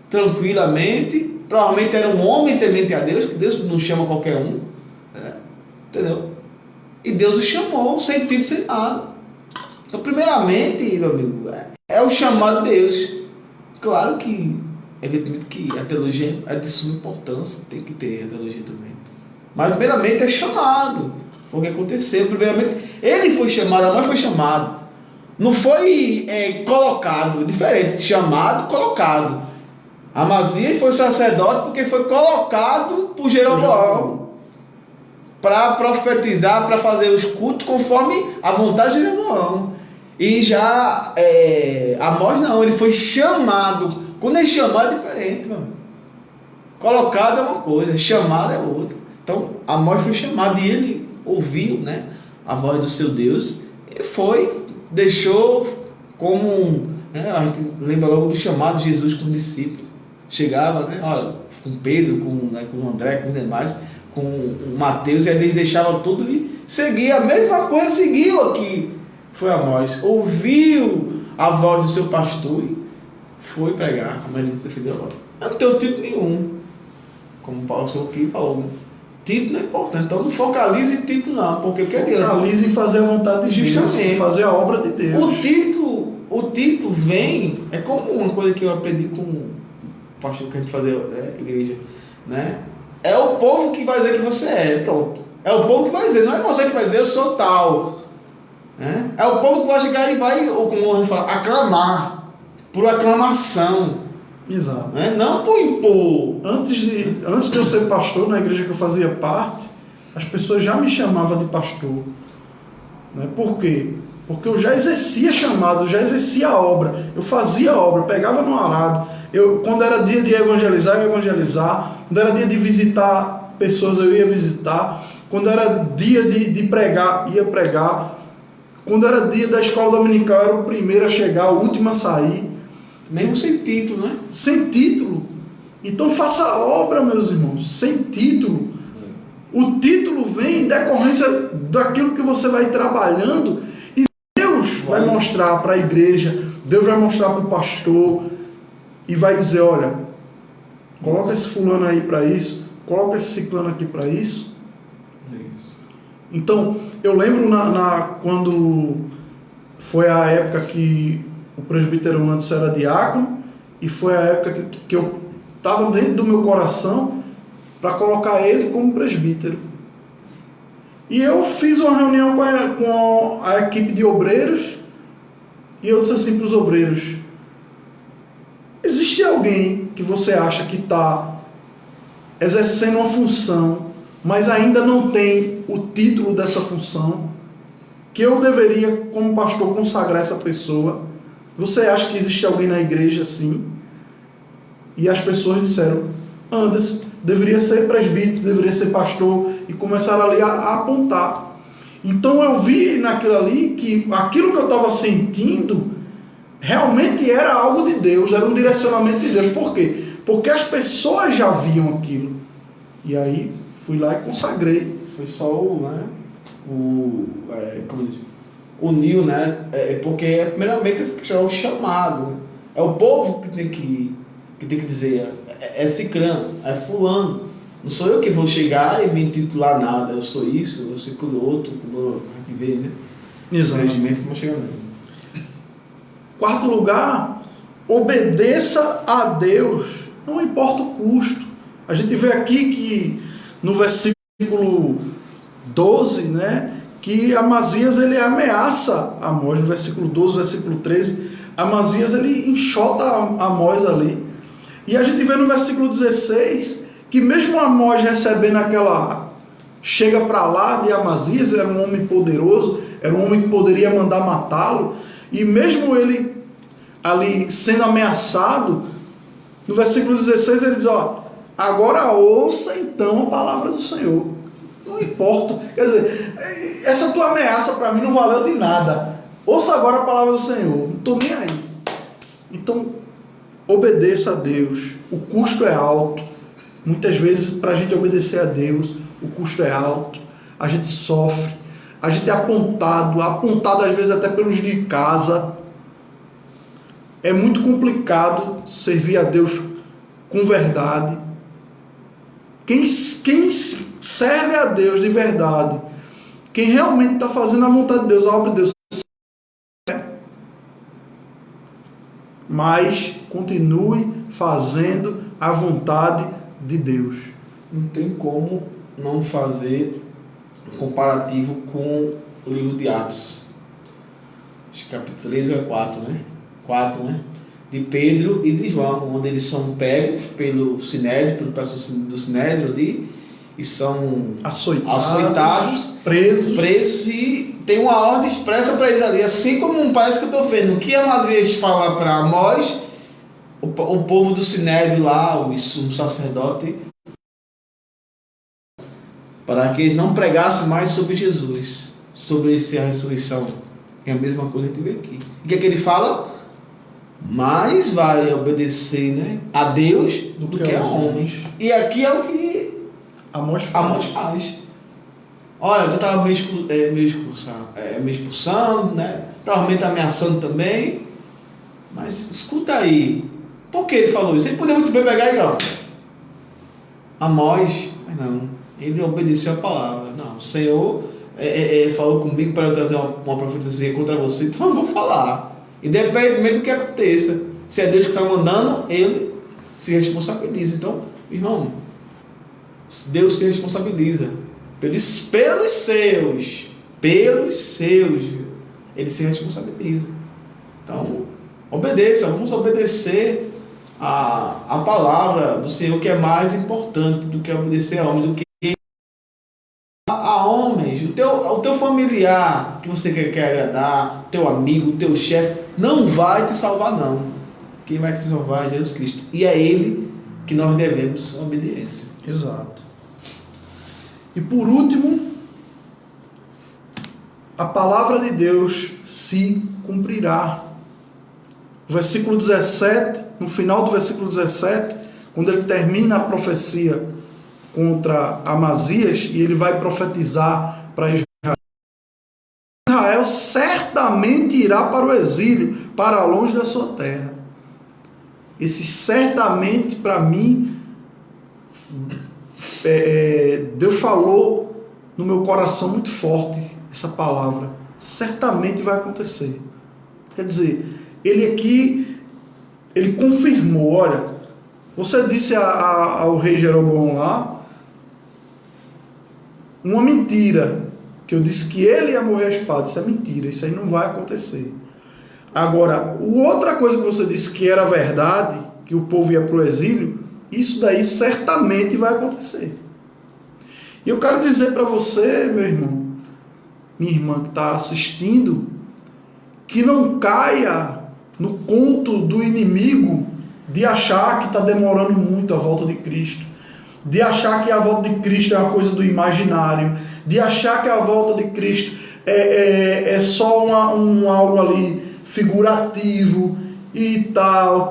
tranquilamente. Provavelmente era um homem temente a Deus, que Deus não chama qualquer um, né? Entendeu? E Deus o chamou, sem título, sem nada. Então, primeiramente, meu amigo, é o chamado de Deus. Claro que, evidentemente, que a teologia é de suma importância, tem que ter a teologia também. Mas, primeiramente, é chamado. Foi o que aconteceu. Primeiramente, ele foi chamado, Amós foi chamado. Não foi colocado, diferente, chamado, colocado. Amazias foi sacerdote porque foi colocado por Jeroboão para profetizar, para fazer os cultos conforme a vontade de Jeroboão. E já Amós não, ele foi chamado. Quando é chamado é diferente, mano. Colocado é uma coisa, chamado é outra. Então Amós foi chamado e ele ouviu, né, a voz do seu Deus e deixou como né, a gente lembra logo do chamado de Jesus com os discípulos. Chegava, né, olha, com Pedro, com André, com os demais, com o Mateus, e aí eles deixavam tudo e seguia a mesma coisa, seguiu aqui. Foi Amós, ouviu a voz do seu pastor e foi pregar, como ele defendeu agora. Eu não tenho título nenhum, como o Paulo aqui falou, né? Título é importante, então não focalize em título não, porque que adianta? Focalize em fazer a vontade de Deus, fazer a obra de Deus. O título vem, é como uma coisa que eu aprendi com o pastor que a gente fazia igreja, né? É o povo que vai dizer que você é, pronto. É o povo que vai dizer, não é você que vai dizer, eu sou tal. Né? É o povo que vai chegar e vai, ou como a gente fala, aclamar, por aclamação. Exato. Né? Não por impor. Antes de eu ser pastor, na igreja que eu fazia parte, as pessoas já me chamavam de pastor. Né? Por quê? Porque eu já exercia chamado, já exercia a obra. Eu fazia a obra, pegava no arado. Quando era dia de evangelizar, eu ia evangelizar. Quando era dia de visitar pessoas, eu ia visitar. Quando era dia de pregar, ia pregar. Quando era dia da escola dominical, eu era o primeiro a chegar, o último a sair. Mesmo sem título, né? Sem título. Então faça a obra, meus irmãos, sem título. O título vem em decorrência daquilo que você vai trabalhando e Deus vai mostrar para a igreja, Deus vai mostrar para o pastor e vai dizer, olha, coloca esse fulano aí para isso, coloca esse ciclano aqui para isso. Então, eu lembro quando foi a época que o presbítero antes era diácono, e foi a época que eu estava dentro do meu coração para colocar ele como presbítero. E eu fiz uma reunião com a equipe de obreiros, e eu disse assim para os obreiros, existe alguém que você acha que está exercendo uma função, mas ainda não tem o título dessa função, que eu deveria, como pastor, consagrar essa pessoa? Você acha que existe alguém na igreja assim? E as pessoas disseram, Anderson, deveria ser presbítero, deveria ser pastor, e começaram ali a apontar. Então eu vi naquilo ali que aquilo que eu estava sentindo realmente era algo de Deus, era um direcionamento de Deus. Por quê? Porque as pessoas já viam aquilo. E aí fui lá e consagrei. Foi só uniu, né? Porque primeiramente é o chamado, né? É o povo que tem que dizer, é ciclano, é fulano. Não sou eu que vou chegar e me intitular nada, eu sou isso, eu sou aquilo outro, como a gente vê, né? Exato. Regimento não chega nada. Quarto lugar, obedeça a Deus, não importa o custo. A gente vê aqui que no versículo 12, né, que Amazias ele ameaça Amós, no versículo 12, versículo 13, Amazias ele enxota Amós ali. E a gente vê no versículo 16 que mesmo Amós recebendo aquela chega para lá de Amazias, era um homem poderoso, era um homem que poderia mandar matá-lo, e mesmo ele ali sendo ameaçado, no versículo 16 ele diz, ó, agora ouça então a palavra do Senhor. Não importa, quer dizer, essa tua ameaça para mim não valeu de nada. Ouça agora a palavra do Senhor, não estou nem aí. Então, obedeça a Deus. O custo é alto. Muitas vezes, para a gente obedecer a Deus, o custo é alto. A gente sofre. A gente é apontado às vezes até pelos de casa. É muito complicado servir a Deus com verdade. Quem serve a Deus de verdade, quem realmente está fazendo a vontade de Deus, a obra de Deus, mas continue fazendo a vontade de Deus. Não tem como não fazer um comparativo com o livro de Atos. Acho que capítulo 3 ou é 4, né? 4, né? De Pedro e de João, onde eles são pegos pelo Sinédrio, pelo pessoal do Sinédrio ali, e são açoitados, presos, e tem uma ordem expressa para eles ali, assim como parece que eu estou vendo, o que Amazias fala para Amós, o povo do Sinédrio lá, um sacerdote, para que eles não pregassem mais sobre Jesus, sobre essa ressurreição. É a mesma coisa que a gente vê aqui. O que é que ele fala? Mais vale obedecer, né, a Deus do que a homens. E aqui é o que Amós faz. Olha, eu estava me expulsando, né? Provavelmente ameaçando também. Mas escuta aí. Por que ele falou isso? Ele poderia muito bem pegar aí, ó. Amós, mas não. Ele obedeceu a palavra. Não, o Senhor falou comigo para eu trazer uma profecia contra você, então eu vou falar. Independente do que aconteça, se é Deus que está mandando, ele se responsabiliza. Então, irmão, Deus se responsabiliza pelos seus, ele se responsabiliza. Então, vamos obedecer a palavra do Senhor, que é mais importante do que obedecer a homens, do que a homens. O teu familiar que você quer agradar, o teu amigo, o teu chefe, não vai te salvar, não. Quem vai te salvar é Jesus Cristo, e é Ele que nós devemos obediência. Exato. E por último, a palavra de Deus se cumprirá. Versículo 17, no final do versículo 17, quando ele termina a profecia contra Amazias, e ele vai profetizar para Israel. Israel certamente irá para o exílio, para longe da sua terra. Esse certamente, para mim, Deus falou no meu coração muito forte essa palavra. Certamente vai acontecer. Quer dizer, ele aqui, ele confirmou, olha, você disse ao rei Jeroboão lá uma mentira, que eu disse que ele ia morrer à espada. Isso é mentira, isso aí não vai acontecer. Agora, outra coisa que você disse que era verdade, que o povo ia para o exílio, isso daí certamente vai acontecer. E eu quero dizer para você, meu irmão, minha irmã que está assistindo, que não caia no conto do inimigo de achar que está demorando muito a volta de Cristo, de achar que a volta de Cristo é uma coisa do imaginário, de achar que a volta de Cristo é só algo ali figurativo e tal,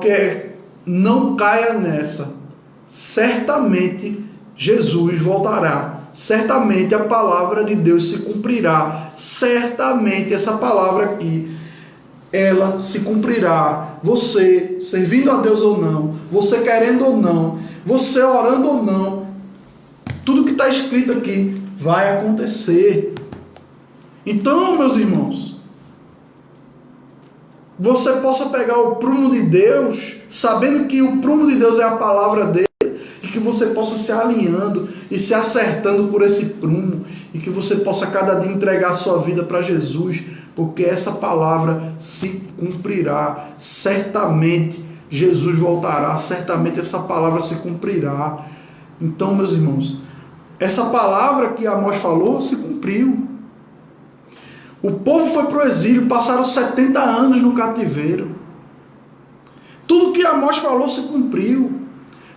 não caia nessa. Certamente Jesus voltará, certamente a palavra de Deus se cumprirá, certamente essa palavra aqui, ela se cumprirá. Você servindo a Deus ou não, você querendo ou não, você orando ou não, tudo que está escrito aqui vai acontecer. Então, meus irmãos, você possa pegar o prumo de Deus, sabendo que o prumo de Deus é a palavra dele, e que você possa se alinhando e se acertando por esse prumo, e que você possa cada dia entregar a sua vida para Jesus, porque essa palavra se cumprirá. Certamente Jesus voltará, certamente essa palavra se cumprirá. Então, meus irmãos, essa palavra que Amós falou se cumpriu. O povo foi para o exílio, passaram 70 anos no cativeiro. Tudo que Amós falou se cumpriu.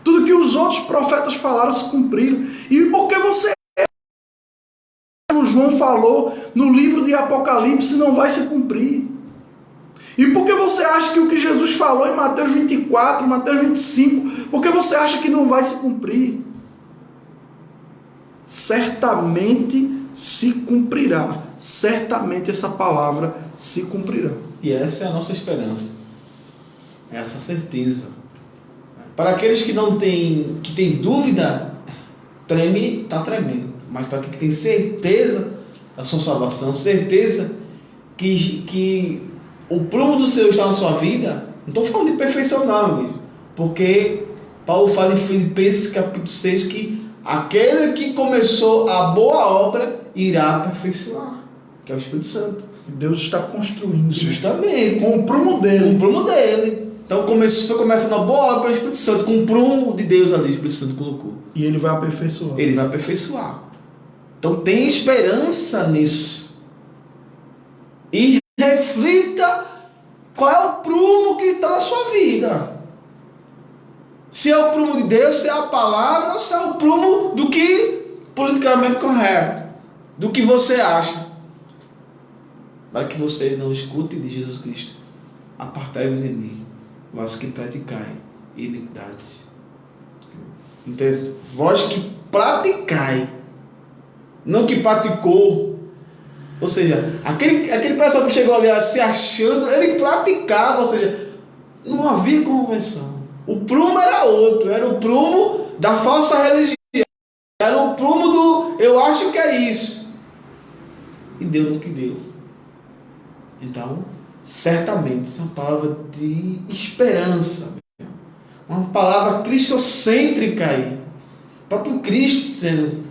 Tudo que os outros profetas falaram se cumpriram. E por que você o João falou no livro de Apocalipse não vai se cumprir? E por que você acha que o que Jesus falou em Mateus 24, Mateus 25, por que você acha que não vai se cumprir? Certamente se cumprirá. Certamente essa palavra se cumprirá. E essa é a nossa esperança. É essa certeza. Para aqueles que não têm, que têm dúvida, está tremendo. Mas para quem tem certeza da sua salvação, certeza que o prumo do Senhor está na sua vida, não estou falando de perfeição não, porque Paulo fala em Filipenses capítulo 6 que aquele que começou a boa obra irá aperfeiçoar, que é o Espírito Santo. Deus está construindo. Justamente. Com o prumo dele. Com o prumo dele. Então foi começando a boa obra pelo Espírito Santo, com o prumo de Deus ali, o Espírito Santo colocou. E ele vai aperfeiçoar. Ele vai aperfeiçoar. Então tem esperança nisso. E reflita qual é o prumo que está na sua vida. Se é o prumo de Deus, se é a palavra, ou se é o prumo do que politicamente correto, do que você acha. Para que você não escute de Jesus Cristo: apartai-vos de mim, vós que praticai iniquidades. Então, vós que praticai, não que praticou. Ou seja, aquele pessoal que chegou ali se achando, ele praticava, ou seja, não havia conversão. O prumo era outro, era o prumo da falsa religião, era o prumo do eu acho que é isso. E deu no que deu. Então, certamente, isso é uma palavra de esperança, uma palavra cristocêntrica aí. O próprio Cristo dizendo: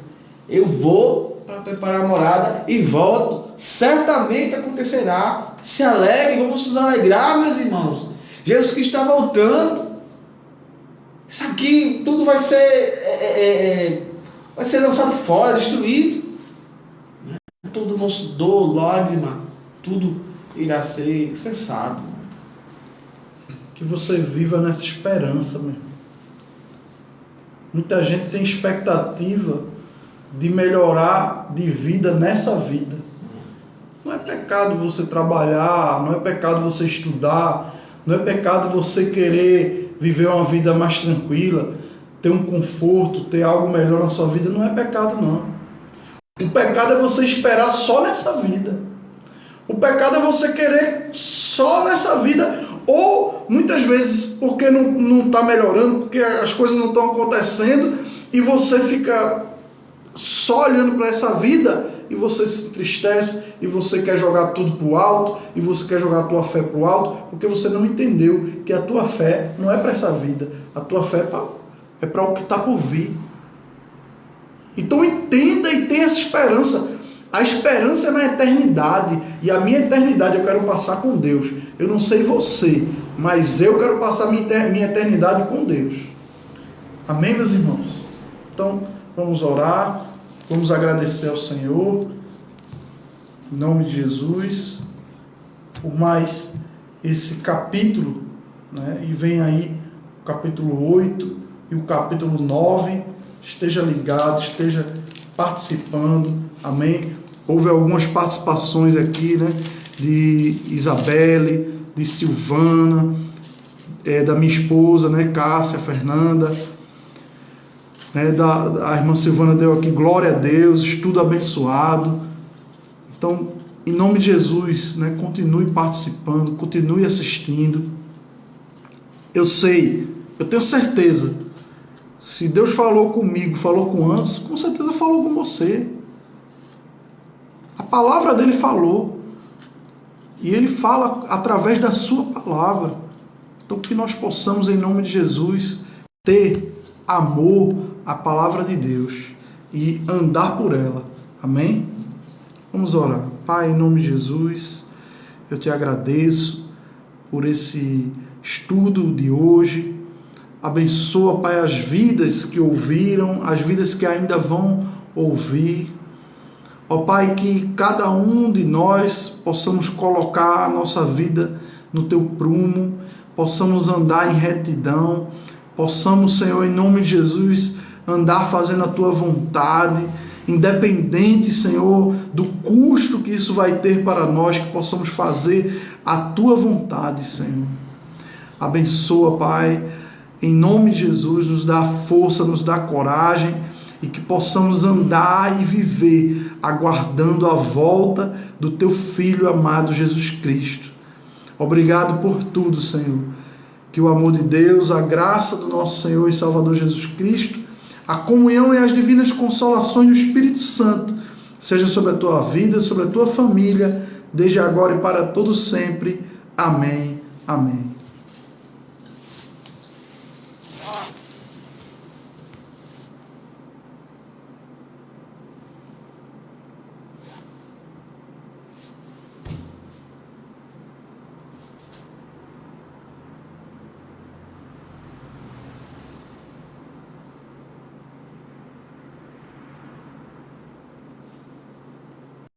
eu vou para preparar a morada e volto, certamente acontecerá. Se alegrem, vamos nos alegrar, meus irmãos. Jesus Cristo está voltando. Isso aqui tudo vai ser lançado fora, destruído. Todo o nosso dor, lágrima, tudo irá ser cessado. Que você viva nessa esperança, meu. Muita gente tem expectativa de melhorar de vida nessa vida. Não é pecado você trabalhar, não é pecado você estudar, não é pecado você querer viver uma vida mais tranquila, ter um conforto, ter algo melhor na sua vida. Não é pecado, não. O pecado é você esperar só nessa vida. O pecado é você querer só nessa vida, ou muitas vezes porque não está melhorando, porque as coisas não estão acontecendo, e você fica só olhando para essa vida, e você se entristece, e você quer jogar tudo para o alto, e você quer jogar a tua fé para o alto, porque você não entendeu que a tua fé não é para essa vida, a tua fé é para o que está por vir. Então entenda e tenha essa esperança. A esperança é na eternidade, e a minha eternidade eu quero passar com Deus. Eu não sei você, mas eu quero passar minha eternidade com Deus. Amém, meus irmãos? Então, vamos orar, vamos agradecer ao Senhor, em nome de Jesus, por mais esse capítulo, né? E vem aí o capítulo 8 e o capítulo 9, esteja ligado, esteja participando, amém? Houve algumas participações aqui, né? De Isabelle, de Silvana, da minha esposa, né? Cássia, Fernanda, a irmã Silvana deu aqui, glória a Deus, estudo abençoado. Então, em nome de Jesus, né? Continue participando, continue assistindo. Eu sei, eu tenho certeza, se Deus falou comigo, falou com Anderson, com certeza falou com você. A palavra dele falou. E ele fala através da sua palavra. Então que nós possamos, em nome de Jesus, ter amor à palavra de Deus e andar por ela. Amém? Vamos orar. Pai, em nome de Jesus, eu te agradeço por esse estudo de hoje. Abençoa, Pai, as vidas que ouviram, as vidas que ainda vão ouvir. Ó Pai, que cada um de nós possamos colocar a nossa vida no Teu prumo, possamos andar em retidão, possamos, Senhor, em nome de Jesus, andar fazendo a Tua vontade, independente, Senhor, do custo que isso vai ter para nós, que possamos fazer a Tua vontade, Senhor. Abençoa, Pai, em nome de Jesus, nos dá força, nos dá coragem, e que possamos andar e viver aguardando a volta do Teu Filho amado Jesus Cristo. Obrigado por tudo, Senhor. Que o amor de Deus, a graça do nosso Senhor e Salvador Jesus Cristo, a comunhão e as divinas consolações do Espírito Santo seja sobre a tua vida, sobre a tua família, desde agora e para todo sempre. Amém. Amém.